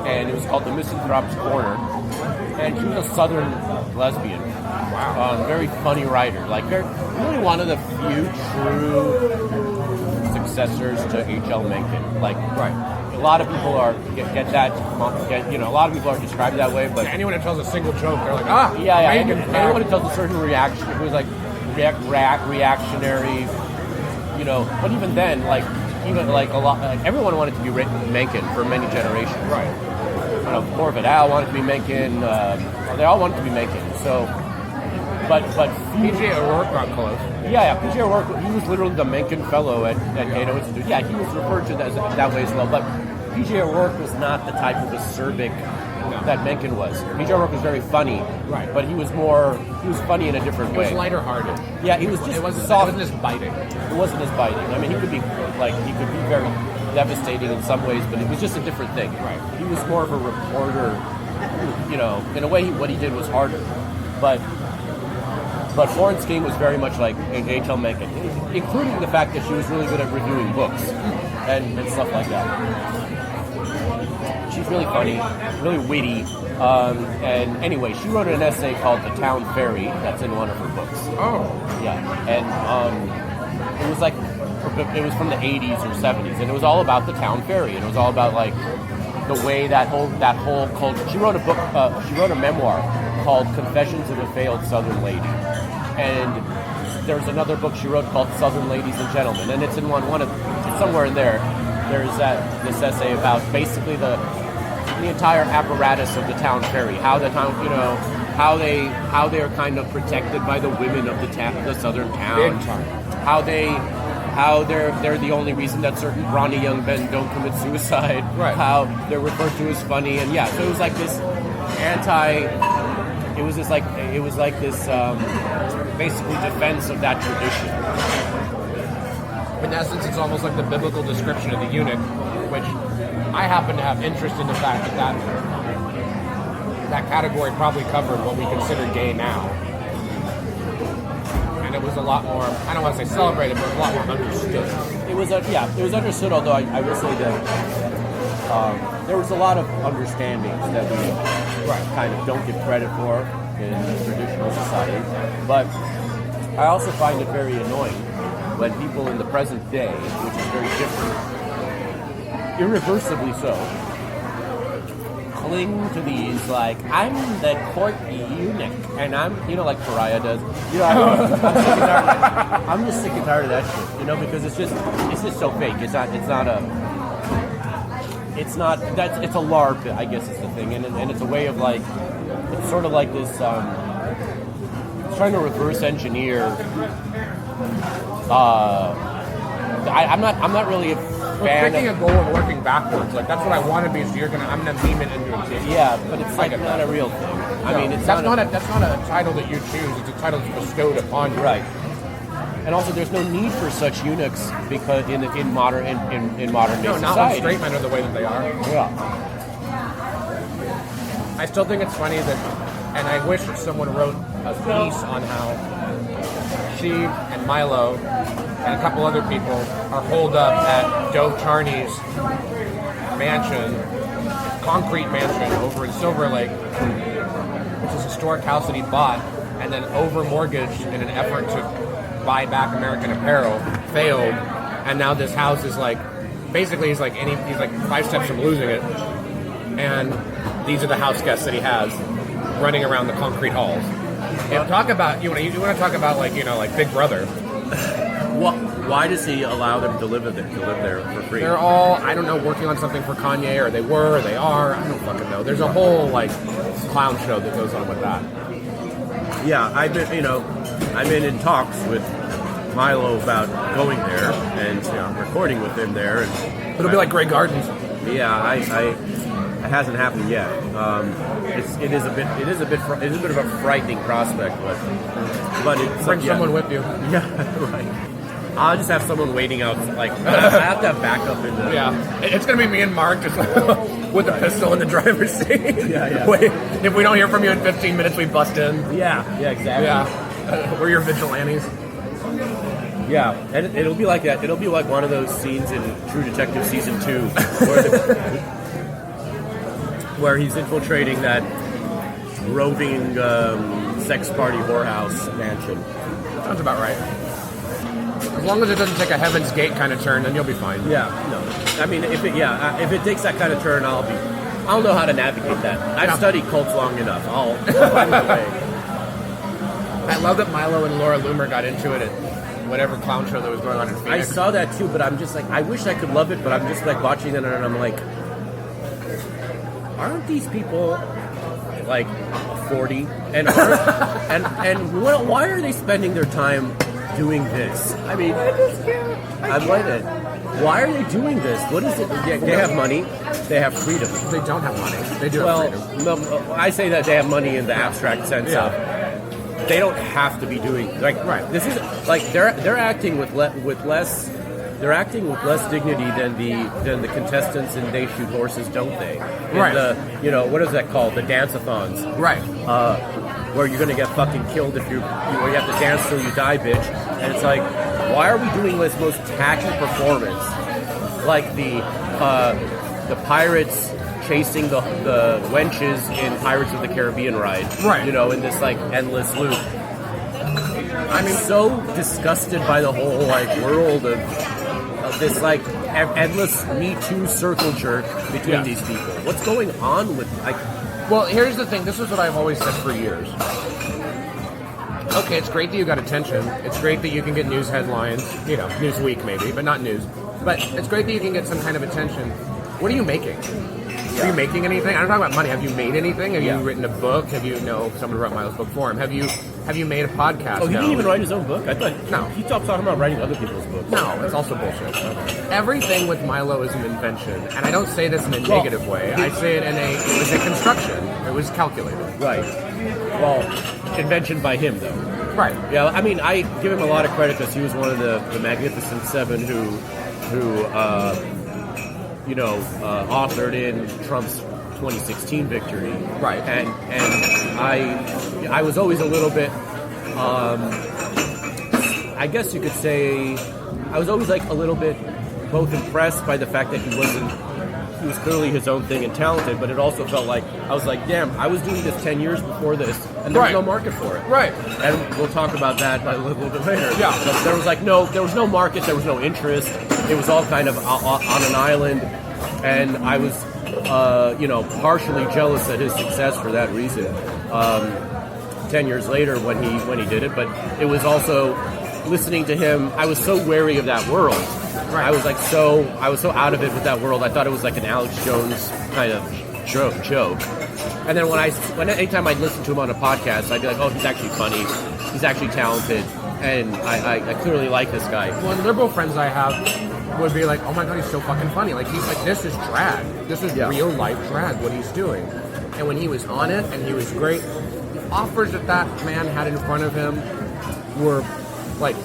And it was called The Misanthrope's Corner. And she was a Southern lesbian. Wow. Very funny writer. Like, really one of the few true successors to H.L. Mencken. Like, Right. a lot of people a lot of people are described that way, but Anyone who tells a single joke, they're like, yeah. Megan, Anyone who tells a certain reaction, who was like reactionary, but even then, everyone wanted to be Mencken for many generations. Right. Gore Vidal wanted to be Mencken. They all wanted to be Mencken. So, but PJ O'Rourke got close. Yeah, PJ O'Rourke, he was literally the Mencken Fellow at Cato Institute. Yeah, he was referred to that way as well. But PJ O'Rourke was not the type of acerbic that Mencken was. PJ O'Rourke was very funny, Right. but he was funny in a different He way. was lighter hearted. Yeah, he was just It wasn't soft. as biting. It wasn't as biting. I mean, he could be very devastating in some ways, but it was just a different thing. Right. He was more of a reporter. In a way, what he did was harder. But Florence King was very much like H.L. Mencken, including the fact that she was really good at reviewing books and stuff like that. She's really funny, really witty. And anyway, she wrote an essay called The Town Ferry that's in one of her books. Oh. Yeah, and it was from the 80s or 70s, and it was all about the town ferry, and it was all about like the way that whole culture. She wrote a memoir called Confessions of a Failed Southern Lady, and there's another book she wrote called Southern Ladies and Gentlemen, and it's in somewhere in there. There's this essay about basically the entire apparatus of the town ferry, how the town, how they are kind of protected by the women of the southern town, Big time. how they're the only reason that certain brawny young men don't commit suicide, Right. How they're referred to as funny, and so it was like this basically defense of that tradition. In essence, it's almost like the biblical description of the eunuch, which I happen to have interest in the fact that category probably covered what we consider gay now. And it was a lot more, I don't want to say celebrated, but a lot more understood. It was understood, although I will say that there was a lot of understandings that we kind of don't give credit for in traditional society. But I also find it very annoying when people in the present day, which is very different, irreversibly so, cling to these, like, I'm the court eunuch, and I'm, like Pariah does. I'm just sick and tired of that shit, because it's just so fake. It's a LARP, I guess is the thing, and it's a way of like, it's sort of like this, it's trying to reverse engineer. I'm not really a fan Picking of a goal and working backwards, like that's what I want to be. So I'm gonna meme it into existence. Yeah, but it's like not a real thing. I mean, that's not a title that you choose. It's a title that's bestowed upon you. Right. And also, there's no need for such eunuchs because in modern day society. Not when straight men are the way that they are. Yeah. I still think it's funny that, and I wish that someone wrote a piece on how she and Milo and a couple other people are holed up at Dove Charney's mansion, concrete mansion over in Silver Lake, which is a historic house that he bought and then over-mortgaged in an effort to buy back American Apparel, failed, and now this house is like, basically he's like 5 steps from losing it, and these are the house guests that he has running around the concrete halls. And talk about, you want to talk about like Big Brother. Why does he allow them to live there for free? They're all, I don't know, working on something for Kanye, or they were, or they are. I don't fucking know. There's a whole like clown show that goes on with that. Yeah, I've been in talks with Milo about going there and recording with him there. And it'll be like Grey Gardens. Yeah, it hasn't happened yet. It is a bit of a frightening prospect, but it's bring someone with you. Yeah, right. I'll just have someone waiting out. Like I have to have backup in the. Yeah, it's gonna be me and Mark just with a pistol in the driver's seat. Yeah. Wait, if we don't hear from you in 15 minutes, we bust in. Yeah, exactly. Yeah, we're your vigilantes. Yeah, and it'll be like that. It'll be like one of those scenes in True Detective season 2, where he's infiltrating that roving sex party whorehouse mansion. Sounds about right. As long as it doesn't take a Heaven's Gate kind of turn, then you'll be fine. Yeah, no. I mean, if it takes that kind of turn, I'll know how to navigate that. I've studied cults long enough. I'll find my way. I love that Milo and Laura Loomer got into it at whatever clown show that was going on in Phoenix. I saw that too, but I'm just like, I wish I could love it, but I'm just like watching it and I'm like, aren't these people like 40 and why are they spending their time doing this? I mean, I just can't. I like it. Why are they doing this? What is it? They have money. They have freedom. They don't have money. They do have freedom. No, I say that they have money in the abstract sense of they don't have to be doing right. This is like they're acting with less. They're acting with less dignity than the contestants in They Shoot Horses, don't they? Right. What is that called? The dance-a-thons. Right. Where you're going to get fucking killed if you have to dance till you die, bitch. And it's like, why are we doing this most tacky performance? Like the pirates chasing the wenches in Pirates of the Caribbean ride. Right. In this like endless loop. I'm so disgusted by the whole like world of this like endless Me Too circle jerk between these people. What's going on with like? Well, here's the thing. This is what I've always said for years. Okay, it's great that you got attention. It's great that you can get news headlines. Newsweek maybe, but not news. But it's great that you can get some kind of attention. What are you making? Are you making anything? I'm not talking about money. Have you made anything? Have you written a book? Have you someone wrote Milo's book for him? Have you made a podcast? Oh, he didn't even write his own book? I thought he stopped talking about writing other people's books. No, it's also bullshit. Everything with Milo is an invention, and I don't say this in a negative way. I say it it was a construction. It was calculated. Right. Well, invention by him though. Right. Yeah. I mean, I give him a lot of credit because he was one of the Magnificent Seven who authored in Trump's 2016 victory. Right. And I was always a little bit, I guess you could say, I was always like a little bit both impressed by the fact that he was clearly his own thing and talented, but it also felt like, I was like, damn, I was doing this 10 years before this, and there was no market for it. Right. And we'll talk about that a little bit later. Yeah. But there was no market, there was no interest. It was all kind of on an island, and I was, partially jealous at his success for that reason. 10 years later when he did it, but it was also listening to him. I was so wary of that world. Right. I was so out of it with that world. I thought it was like an Alex Jones kind of joke. And then anytime I'd listen to him on a podcast, I'd be like, oh, he's actually funny. He's actually talented. And I clearly like this guy. Well, liberal friends I have would be like, oh my god, he's so fucking funny. Like, he's like, this is drag. This is real life drag, what he's doing. And when he was on it, and he was great, the offers that man had in front of him were like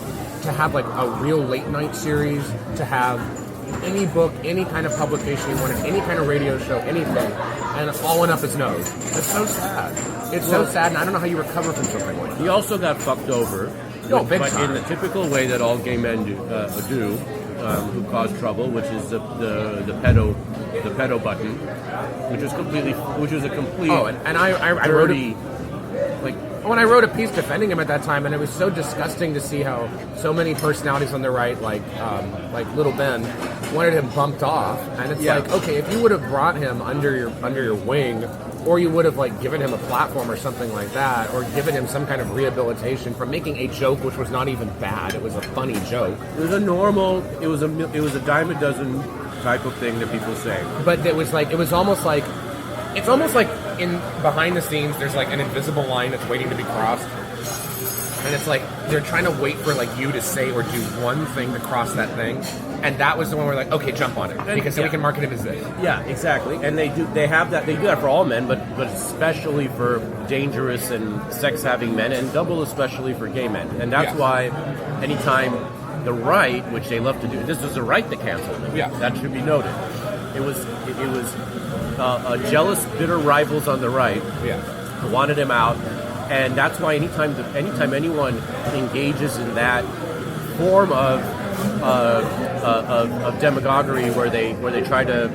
to have like a real late night series, to have any book, any kind of publication he wanted, any kind of radio show, anything, and all went up his nose. It's so sad. It's so sad, and I don't know how you recover from something like that. He also got fucked over No, big but time. in the typical way that all gay men do who cause trouble, which is the pedo button, which is a complete Oh, and I wrote dirty. like when I wrote a piece defending him at that time, and it was so disgusting to see how so many personalities on the right, like Little Ben, wanted him bumped off, and it's Yeah. like, okay, if you would have brought him under your wing, or you would have like given him a platform or something like that, or given him some kind of rehabilitation from making a joke which was not even bad, it was a funny joke, It was a dime a dozen type of thing that people say. but it was almost like in behind the scenes there's like an invisible line that's waiting to be crossed, and it's like they're trying to wait for like you to say or do one thing to cross that thing, and that was the one where like, okay, jump on it, because then we can market him as this. Yeah, exactly. And they do that for all men, but especially for dangerous and sex-having men, and double especially for gay men. And that's Yes. why anytime the right, which they love to do, this was the right that canceled him. Yeah. That should be noted. It was jealous, bitter rivals on the right Yeah. who wanted him out, and that's why anytime anyone engages in that form of demagoguery where they try to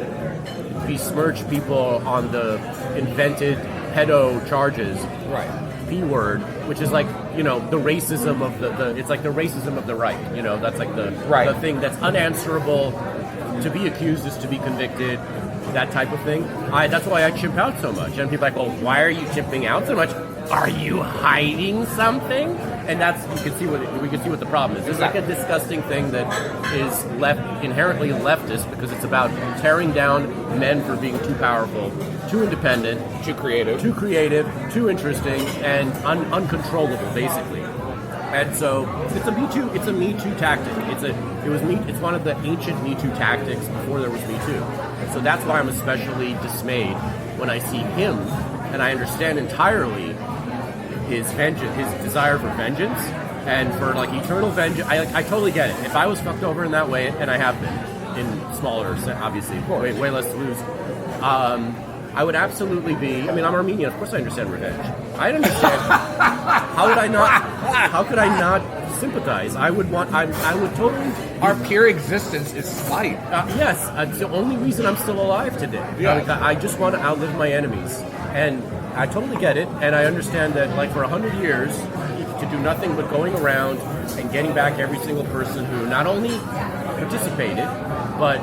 besmirch people on the invented pedo charges, Right. P word, which is like, the racism of it's like the racism of the right, that's like the thing that's unanswerable. To be accused is to be convicted, that type of thing. That's why I chimp out so much. And people are like, well, why are you chimping out so much? Are you hiding something? And we can see what the problem is. It's like a disgusting thing that is inherently leftist, because it's about tearing down men for being too powerful, too independent, Too creative. too interesting, and uncontrollable, basically. And so it's a Me Too tactic. It's one of the ancient Me Too tactics before there was Me Too. So that's why I'm especially dismayed when I see him, and I understand entirely his desire for vengeance and for like eternal vengeance. I totally get it. If I was fucked over in that way, and I have been in smaller, obviously, way less to lose, I would absolutely be. I mean, I'm Armenian. Of course, I understand revenge. I understand. How would I not? How could I not sympathize? I would totally. Our pure existence is spite. Yes, it's the only reason I'm still alive today. Yeah. I just want to outlive my enemies, and I totally get it. And I understand that, like, for 100 years, to do nothing but going around and getting back every single person who not only participated, but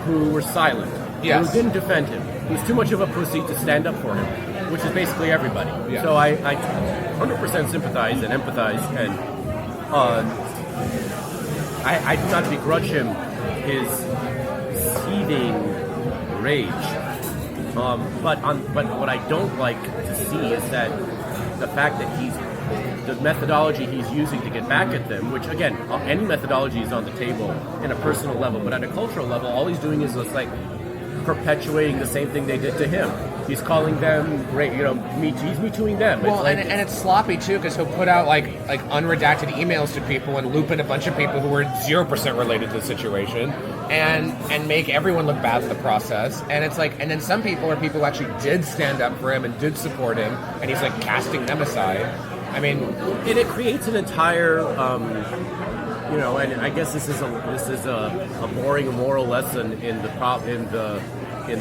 who were silent, Yes. who didn't defend him, who was too much of a pussy to stand up for him, which is basically everybody. Yeah. So I 100% sympathize and empathize, and I do not begrudge him his seething rage. But what I don't like to see is that the fact that the methodology he's using to get back at them, which again, any methodology is on the table in a personal level, but at a cultural level, all he's doing is just like perpetuating the same thing they did to him. He's calling them great, he's Me Tooing them. Well, and it's sloppy too, because he'll put out like unredacted emails to people and loop in a bunch of people who were 0% related to the situation, and make everyone look bad in the process. And it's like, and then some people are people who actually did stand up for him and did support him, and he's like casting them aside. I mean, and it creates an entire, and I guess this is a boring moral lesson in the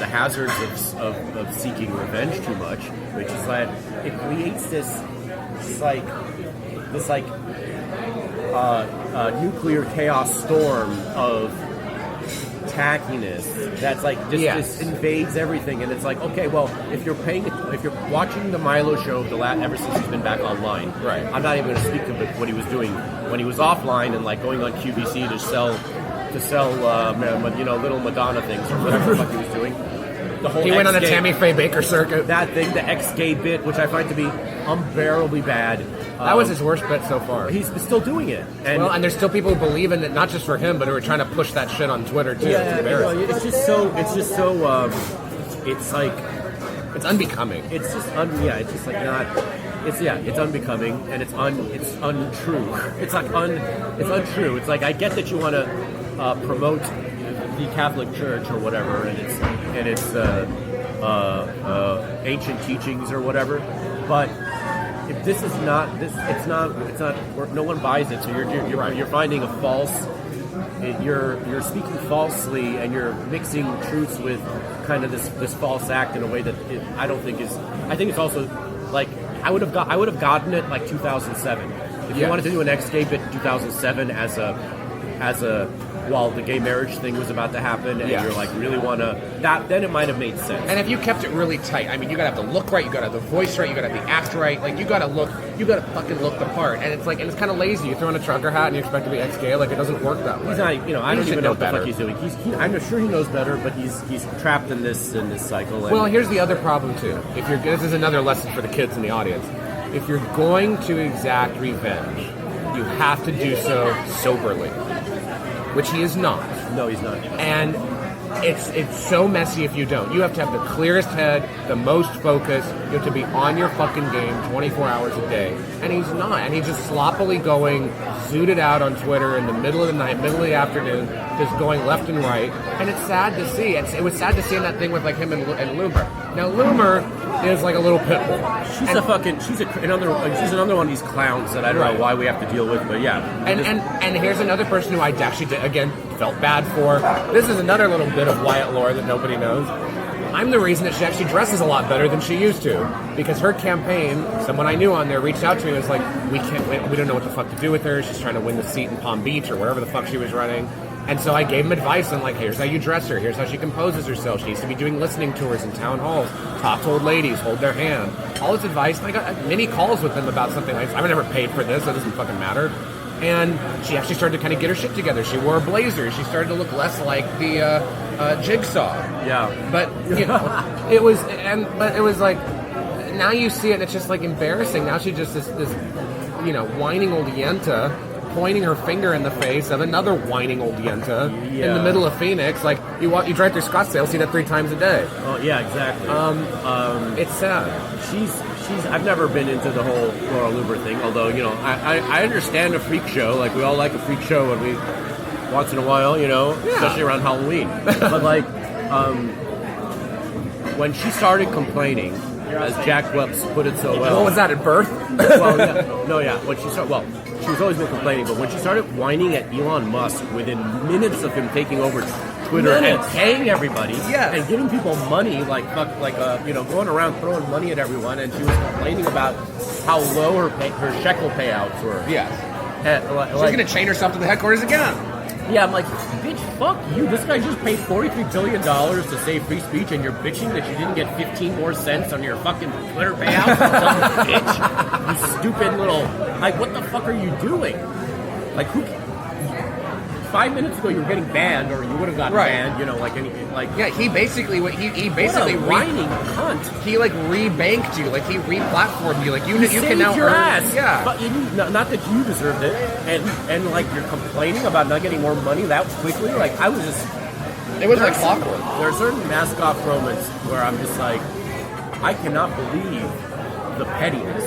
hazards of seeking revenge too much, which is that it creates this nuclear chaos storm of tackiness that's like just invades everything, and it's like, okay, well, if you're watching the Milo show ever since he's been back online, right? I'm not even going to speak of what he was doing when he was offline and like going on QVC to sell little Madonna things or whatever the fuck he was doing. He went on the Tammy Faye Baker circuit. That thing, the ex-gay bit, which I find to be unbearably bad. That was his worst bet so far. He's still doing it. And there's still people who believe in it, not just for him, but who are trying to push that shit on Twitter too. Yeah, it's embarrassing. it's unbecoming. It's unbecoming, and it's untrue. It's untrue. It's like, I get that you want to promote the Catholic Church or whatever, and it's ancient teachings or whatever, but if this is not this, it's not. No one buys it. So you're finding a false. You're speaking falsely, and you're mixing truths with kind of this false act in a way that I don't think is. I think it's also like I would have gotten it like 2007. If you wanted to do an escape at 2007 as a while the gay marriage thing was about to happen, and you're like really want to that, then it might have made sense. And if you kept it really tight, I mean, you gotta have the look right, you gotta have the voice right, you gotta have the act right, like you gotta fucking look the part. And it's like, and it's kind of lazy. You throw on a trucker hat and you expect to be ex-gay, like it doesn't work that way. He's not, I don't even know what the fuck he's doing. I'm sure he knows better, but he's trapped in this cycle. Well, here's the other problem too. This is another lesson for the kids in the audience. If you're going to exact revenge, you have to do so soberly. Which he is not. No, he's not. And it's so messy if you don't. You have to have the clearest head, the most focus. You have to be on your fucking game 24 hours a day. And he's not. And he's just sloppily going, zooted out on Twitter in the middle of the night, middle of the afternoon, just going left and right. And it's sad to see. It was sad to see in that thing with like him and Loomer. Now Loomer is like a little pit bull. She's another one of these clowns that I don't know why we have to deal with, but yeah. And here's another person who I actually again felt bad for. This is another little bit of Wyatt lore that nobody knows. I'm the reason that she actually dresses a lot better than she used to, because her campaign, someone I knew on there reached out to me and was like, we don't know what the fuck to do with her. She's trying to win the seat in Palm Beach or wherever the fuck she was running. And so I gave him advice on like, here's how you dress her, here's how she composes herself. She needs to be doing listening tours in town halls, talk to old ladies, hold their hand. All this advice, and I got many calls with them about something like this. I've never paid for this, so it doesn't fucking matter. And she actually started to kind of get her shit together. She wore a blazer. She started to look less like the Jigsaw. Yeah. But it was like, now you see it, and it's just like embarrassing. Now she's just this whining old yenta, pointing her finger in the face of another whining old yenta in the middle of Phoenix. Like you drive through Scottsdale, see that 3 times a day. Oh yeah, exactly. It's sad. I've never been into the whole Laura Loomer thing, although, I understand a freak show. Like, we all like a freak show when we, once in a while, especially around Halloween. But, like, when she started complaining, as Jack Welps put it so well. What was that, at birth? She was always been complaining, but when she started whining at Elon Musk within minutes of him taking over Twitter and paying everybody and giving people money, going around throwing money at everyone, and she was complaining about how low her shekel payouts were. Yeah. She's going to chain herself to the headquarters again. Yeah, I'm like, bitch, fuck you. This guy just paid $43 billion to save free speech, and you're bitching that you didn't get 15 more cents on your fucking Twitter payout? Dumb bitch. You stupid little... Like, what the fuck are you doing? Like, 5 minutes ago you were getting banned, or you would have gotten banned, he basically what a whining cunt. He rebanked you, he replatformed you, you can now your earn, ass. Yeah, but not that you deserved it, and you're complaining about not getting more money that quickly. I was just, it was like clockwork. There are certain mask-off moments where I'm just like, I cannot believe the pettiness.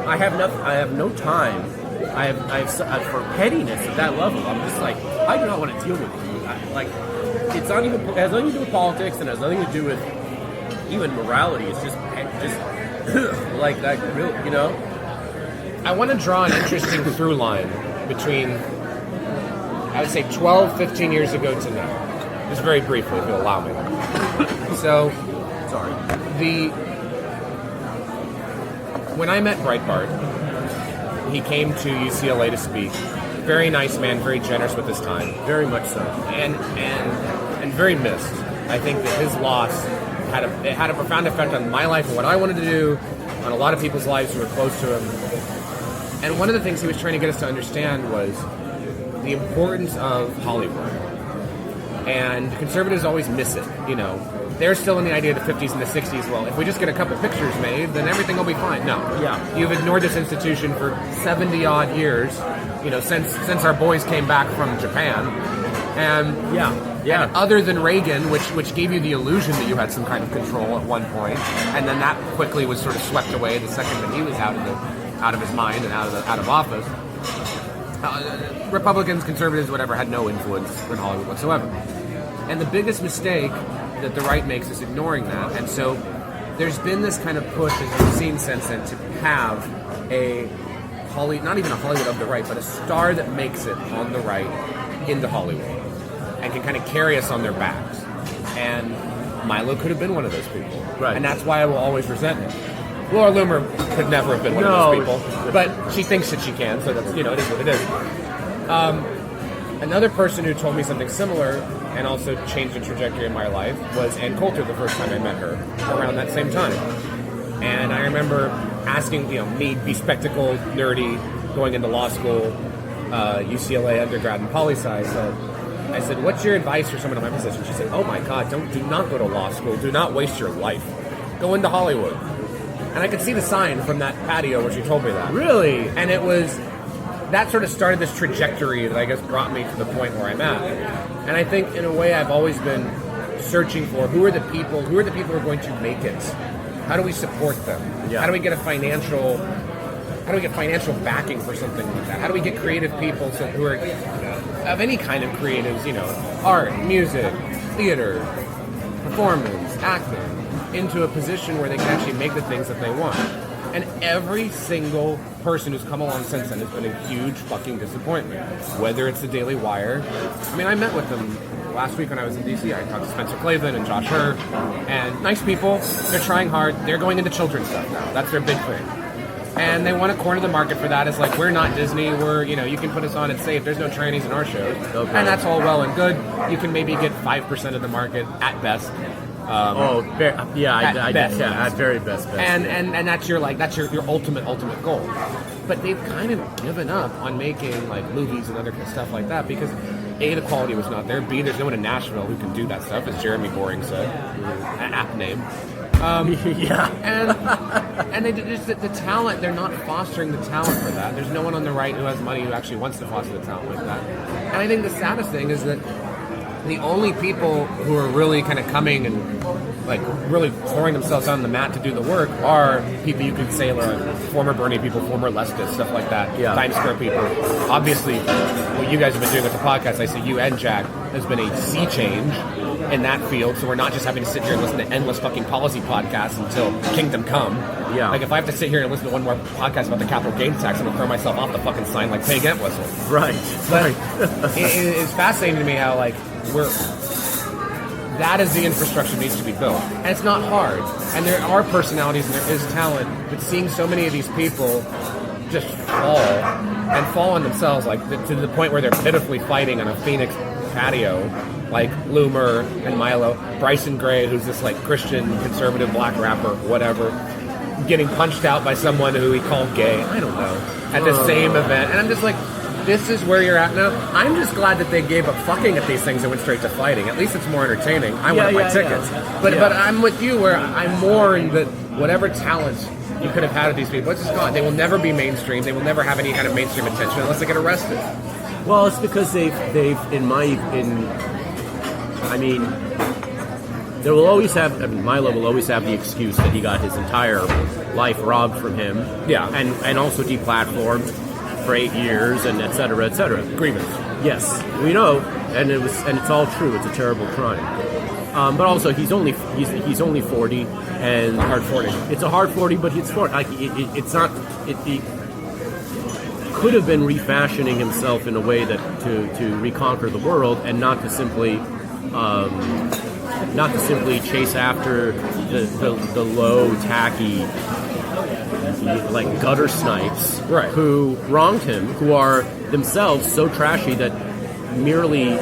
I have no time. I have for pettiness at that level. I'm just like, I do not want to deal with you. It's not even. It has nothing to do with politics, and it has nothing to do with even morality. It's just like that. Real, I want to draw an interesting through line between, I would say, 12, 15 years ago to now. Just very briefly, if you'll allow me. So, sorry. When I met Breitbart, he came to UCLA to speak. Very nice man, very generous with his time. Very much so. And very missed. I think that his loss had a profound effect on my life and what I wanted to do, on a lot of people's lives who were close to him. And one of the things he was trying to get us to understand was the importance of Hollywood. And conservatives always miss it, They're still in the idea of the 50s and the 60s. Well, if we just get a couple pictures made, then everything will be fine. No. Yeah. You've ignored this institution for 70-odd years, since our boys came back from Japan. And and other than Reagan, which gave you the illusion that you had some kind of control at one point, and then that quickly was sort of swept away the second that he was out of his mind and out of office. Republicans, conservatives, whatever, had no influence in Hollywood whatsoever. And the biggest mistake that the right makes is ignoring that. And so there's been this kind of push, as we've seen since then, to have not even a Hollywood of the right, but a star that makes it on the right into Hollywood and can kind of carry us on their backs. And Milo could have been one of those people. Right. And that's why I will always resent him. Laura Loomer could never have been one of those people. But she thinks that she can, so that's, it is what it is. Another person who told me something similar and also changed the trajectory of my life was Ann Coulter the first time I met her, around that same time. And I remember asking, me, bespectacled, nerdy, going into law school, UCLA undergrad and poli-sci. I said, what's your advice for someone in my position? She said, oh my God, do not go to law school. Do not waste your life. Go into Hollywood. And I could see the sign from that patio where she told me that. Really? And that sort of started this trajectory that I guess brought me to the point where I'm at. And I think in a way I've always been searching for who are the people who are going to make it? How do we support them? Yeah. How do we get financial backing for something like that? How do we get creative people who are of any kind of creatives, art, music, theater, performance, acting, into a position where they can actually make the things that they want? And every single person who's come along since then has been a huge fucking disappointment. Whether it's the Daily Wire. I mean, I met with them last week when I was in D.C. I talked to Spencer Clavin and Josh Hurd. And nice people. They're trying hard. They're going into children's stuff now. That's their big thing. And they want to corner the market for that. It's like, we're not Disney. You can put us on and say if there's no trannies in our shows. Okay. And that's all well and good. You can maybe get 5% of the market at best. At very best. And that's your ultimate goal. But they've kind of given up on making like movies and other stuff like that because A, the quality was not there. B, there's no one in Nashville who can do that stuff, as Jeremy Boring said, an apt name. And they just the talent. They're not fostering the talent for that. There's no one on the right who has money who actually wants to foster the talent like that. And I think the saddest thing is that the only people who are really kind of coming and like really throwing themselves on the mat to do the work are people you could say like former Bernie people, former leftists, stuff like that, Times Square people. Obviously, what you guys have been doing with the podcast, I see you and Jack, has been a sea change in that field, so we're not just having to sit here and listen to endless fucking policy podcasts until kingdom come. Yeah. Like if I have to sit here and listen to one more podcast about the capital gains tax, I'm gonna throw myself off the fucking sign like Peg Entwistle. Right. But it's fascinating to me how like that is the infrastructure that needs to be built. And it's not hard. And there are personalities and there is talent, but seeing so many of these people just fall on themselves, like to the point where they're pitifully fighting on a Phoenix patio, like Loomer and Milo, Bryson Gray, who's this like Christian conservative black rapper, whatever, getting punched out by someone who he called gay, I don't know, at the same event. And I'm just like, this is where you're at now. I'm just glad that they gave up fucking at these things and went straight to fighting. At least it's more entertaining. I want my tickets. But I'm with you where I'm more in that whatever talent you could have had of these people, it's just gone. They will never be mainstream. They will never have any kind of mainstream attention unless they get arrested. Well, it's because there will always have, Milo will always have the excuse that he got his entire life robbed from him. Yeah. And also deplatformed for 8 years and et cetera, et cetera. Grievance. Yes, we know, and it's all true. It's a terrible crime. But also, he's only 40, and hard 40. It's a hard 40, but it's 40. Like it's not. He could have been refashioning himself in a way that to reconquer the world, and not to simply chase after the low, tacky, like gutter snipes, right, who wronged him, who are themselves so trashy that merely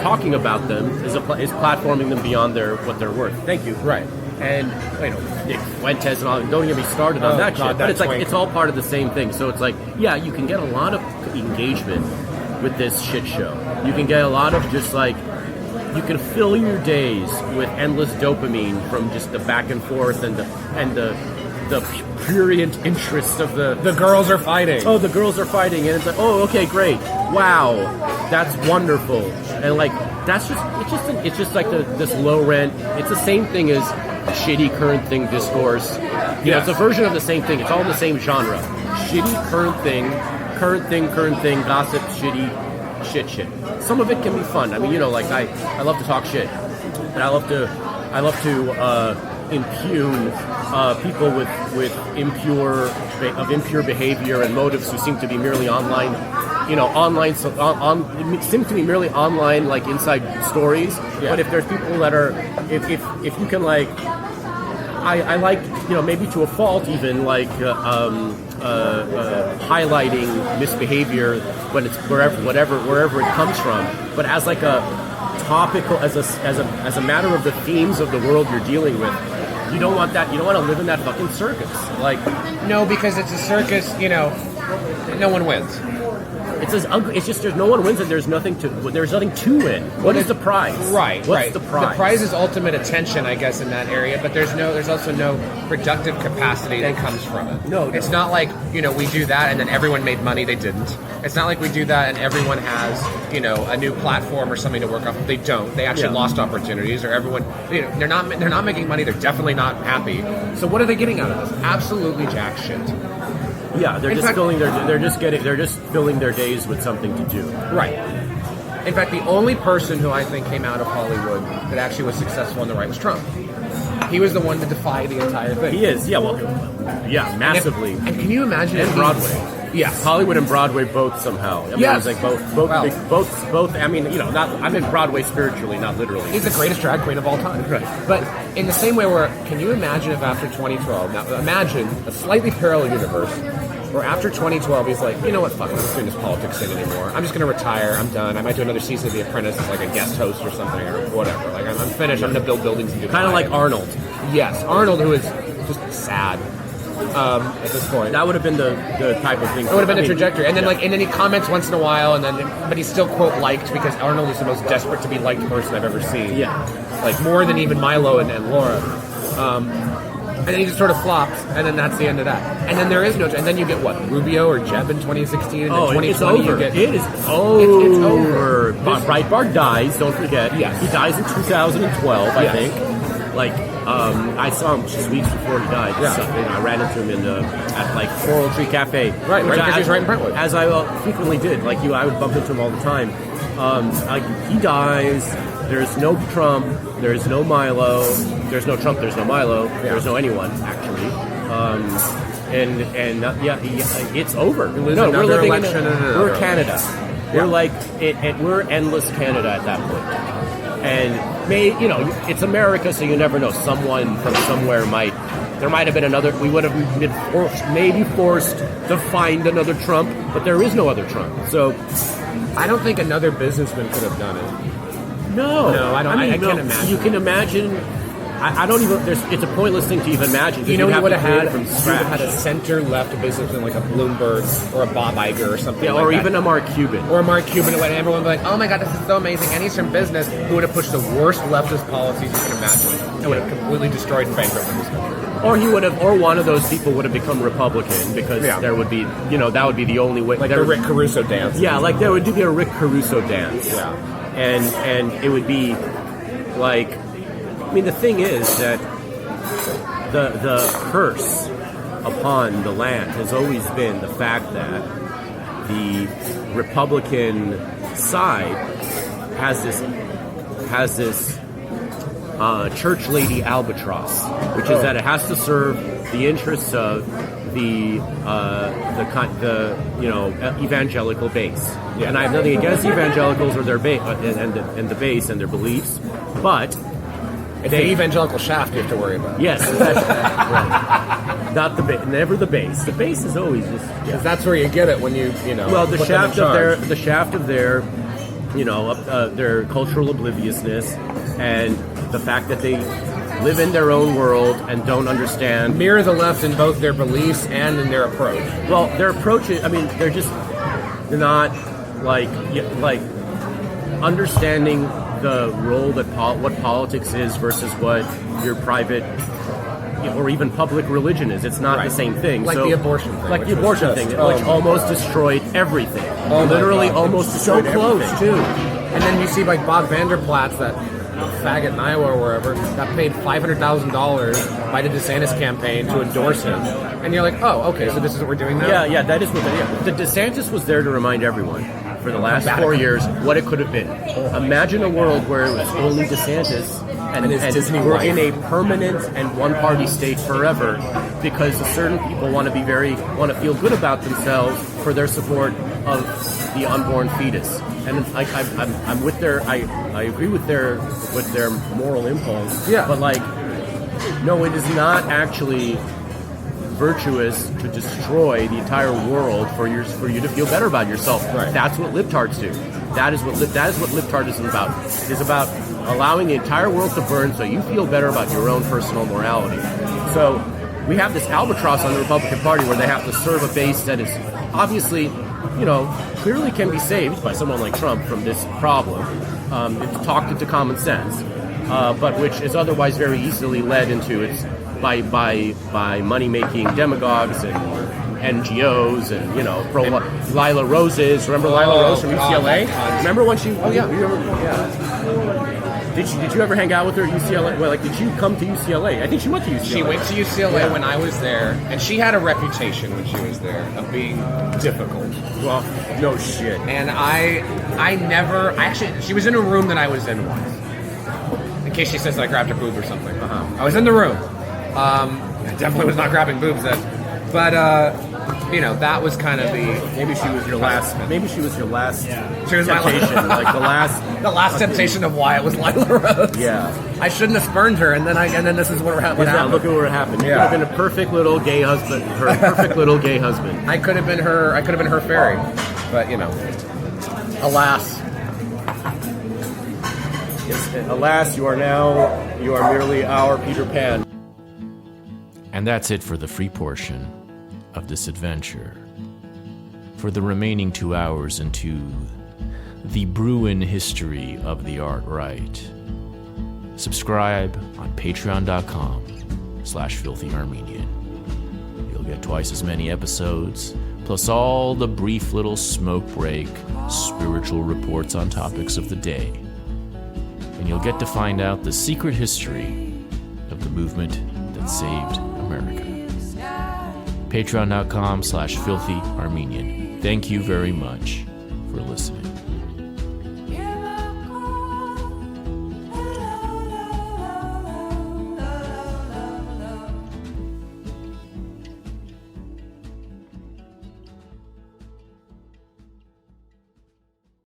talking about them is platforming them beyond what they're worth. Thank you. Right. And Nick Fuentes and all. Don't get me started on that shit. But it's like it's all part of the same thing. So it's like, yeah, you can get a lot of engagement with this shit show. You can get a lot of just like, you can fill your days with endless dopamine from just the back and forth and the prurient interest of the girls are fighting. Oh, the girls are fighting, and it's like, oh, okay, great, wow, that's wonderful, and like it's just like this low rent. It's the same thing as shitty current thing discourse. You know, it's a version of the same thing. It's all the same genre. Shitty current thing, gossip, shitty shit. Some of it can be fun. I mean, like I love to talk shit, and I love to impugn people with impure behavior and motives who seem to be merely online, seem to be merely online, like inside stories. Yeah. But if there's people that are, if you can like, I like, maybe to a fault even, like highlighting misbehavior when it's wherever it comes from, but as like a topical, as a matter of the themes of the world you're dealing with. You don't want that. You don't want to live in that fucking circus. Like, no, because it's a circus. No one wins. it's as ugly. It's just no one wins, and there's nothing to win. What is the prize? Right. What's the prize? The prize is ultimate attention, I guess, in that area. But there's also no productive capacity that comes from it. No. It's not like we do that and then everyone made money. They didn't. It's not like we do that and everyone has a new platform or something to work off. They don't. They actually lost opportunities, or everyone they're not making money. They're definitely not happy. So what are they getting out of this? Absolutely jack shit. Yeah, they're just filling their days with something to do. Right. In fact, the only person who I think came out of Hollywood that actually was successful on the right was Trump. He was the one to defy the entire thing. He is, massively. And can you imagine? And Broadway. Yes, Hollywood and Broadway both somehow. It was like both. I mean, I'm in Broadway spiritually, not literally. He's the greatest drag queen of all time. Right. But in the same way, can you imagine if after 2012, now imagine a slightly parallel universe, where after 2012 he's like, you know what, fuck, I'm not doing this politics thing anymore. I'm just going to retire. I'm done. I might do another season of The Apprentice as like a guest host or something or whatever. Like I'm finished. I'm going to build buildings and do kind of like Arnold. Yes, Arnold, who is just sad. At this point, that would have been the type of thing. It would have been the trajectory, and then and then he comments once in a while, but he's still quote liked because Arnold is the most desperate to be liked person I've ever seen. Yeah, like more than even Milo and Laura. And then he just sort of flops, and then that's the end of that. And then there is no, and then you get what, Rubio or Jeb in 2016, and then 2020 it's over. You get it is over. It's over. Breitbart dies. Don't forget. Yes, he dies in 2012, I think. Like. I saw him just weeks before he died. Yeah. So, I ran into him at like 403 Cafe. Right, because he's right in Brentwood. As I frequently did. Like I would bump into him all the time. He dies. There's no Trump. There's no Milo. There's no Trump. There's no Milo. Yeah. There's no anyone actually. It's over. We're living we're Canada. Yeah. We're like we're endless Canada at that point. And it's America, so you never know. Someone from somewhere there might have been another. We would have been forced to find another Trump, but there is no other Trump. So I don't think another businessman could have done it. No, I don't. I can't imagine. You can imagine. I don't even. It's a pointless thing to even imagine. You would have had from scratch. Had a center-left businessman like a Bloomberg or a Bob Iger or something. Yeah, like or that. even a Mark Cuban. Or a Mark Cuban, and everyone would be like, "Oh my God, this is so amazing!" And he's from business, who would have pushed the worst leftist policies you can imagine, and would have completely destroyed and bankrupted this country. Or he would have, or one of those people would have become Republican because there would be, that would be the only way. Like the Rick Caruso dance. Yeah, like there would be a Rick Caruso dance. Yeah, and it would be like, the thing is that. The curse upon the land has always been the fact that the Republican side has this church lady albatross, which is that it has to serve the interests of the evangelical base. Yeah. And I have nothing against evangelicals or their base and the base and their beliefs, but. It's the evangelical shaft you have to worry about. Yes, that's right. Not the base, never the base. The base is always just because that's where you get it when you Well, the shaft of their cultural obliviousness and the fact that they live in their own world and don't understand. Mirror the left in both their beliefs and in their approach. Well, their approach is. They're not like understanding the role that what politics is versus what your private or even public religion is. It's not the same thing. Like the abortion thing. Like the abortion thing, which almost destroyed everything. Literally almost destroyed close, everything. too. And then you see like Bob Vanderplaats, that faggot in Iowa or wherever, got paid $500,000 by the DeSantis campaign to endorse him. And you're like, oh, okay, so this is what we're doing now? Yeah, that is what the DeSantis was there to remind everyone for the last 4 years what it could have been. Imagine a world where it was only DeSantis And his Disney we're wife. in a permanent and one-party state forever because certain people want to feel good about themselves for their support of the unborn fetus. And I'm with I agree with their moral impulse. Yeah. But like, no, it is not actually virtuous to destroy the entire world for you to feel better about yourself. Right. That's what libtards do. That is what libtardism is about. It is about allowing the entire world to burn so you feel better about your own personal morality. So we have this albatross on the Republican Party where they have to serve a base that is obviously, clearly can be saved by someone like Trump from this problem. It's talked into common sense, but which is otherwise very easily led into its by money-making demagogues and NGOs and pro Lila Roses. Remember Lila Rose from UCLA? Remember when she? Oh yeah. Did you ever hang out with her at UCLA? Well, like, did you come to UCLA? I think she went to UCLA. She went to UCLA when I was there, and she had a reputation when she was there of being difficult. Well, no shit. And she was in a room that I was in once. In case she says that I grabbed her boob or something. I was in the room. I definitely was not grabbing boobs then. But, that was kind of Maybe she was your last She was temptation. Like the last temptation of Wyatt was Lila Rose. Yeah. I shouldn't have spurned her, and then this is what happened. Look at what happened. You could have been a perfect little gay husband. Her perfect little gay husband. I could have been her fairy. But, alas. Yes, alas, you are merely our Peter Pan. And that's it for the free portion of this adventure. For the remaining 2 hours into the Bruin history of the art right, subscribe on patreon.com/filthyarmenian. You'll get twice as many episodes, plus all the brief little smoke break spiritual reports on topics of the day. And you'll get to find out the secret history of the movement that saved America. Patreon.com/filthyarmenian. Thank you very much for listening.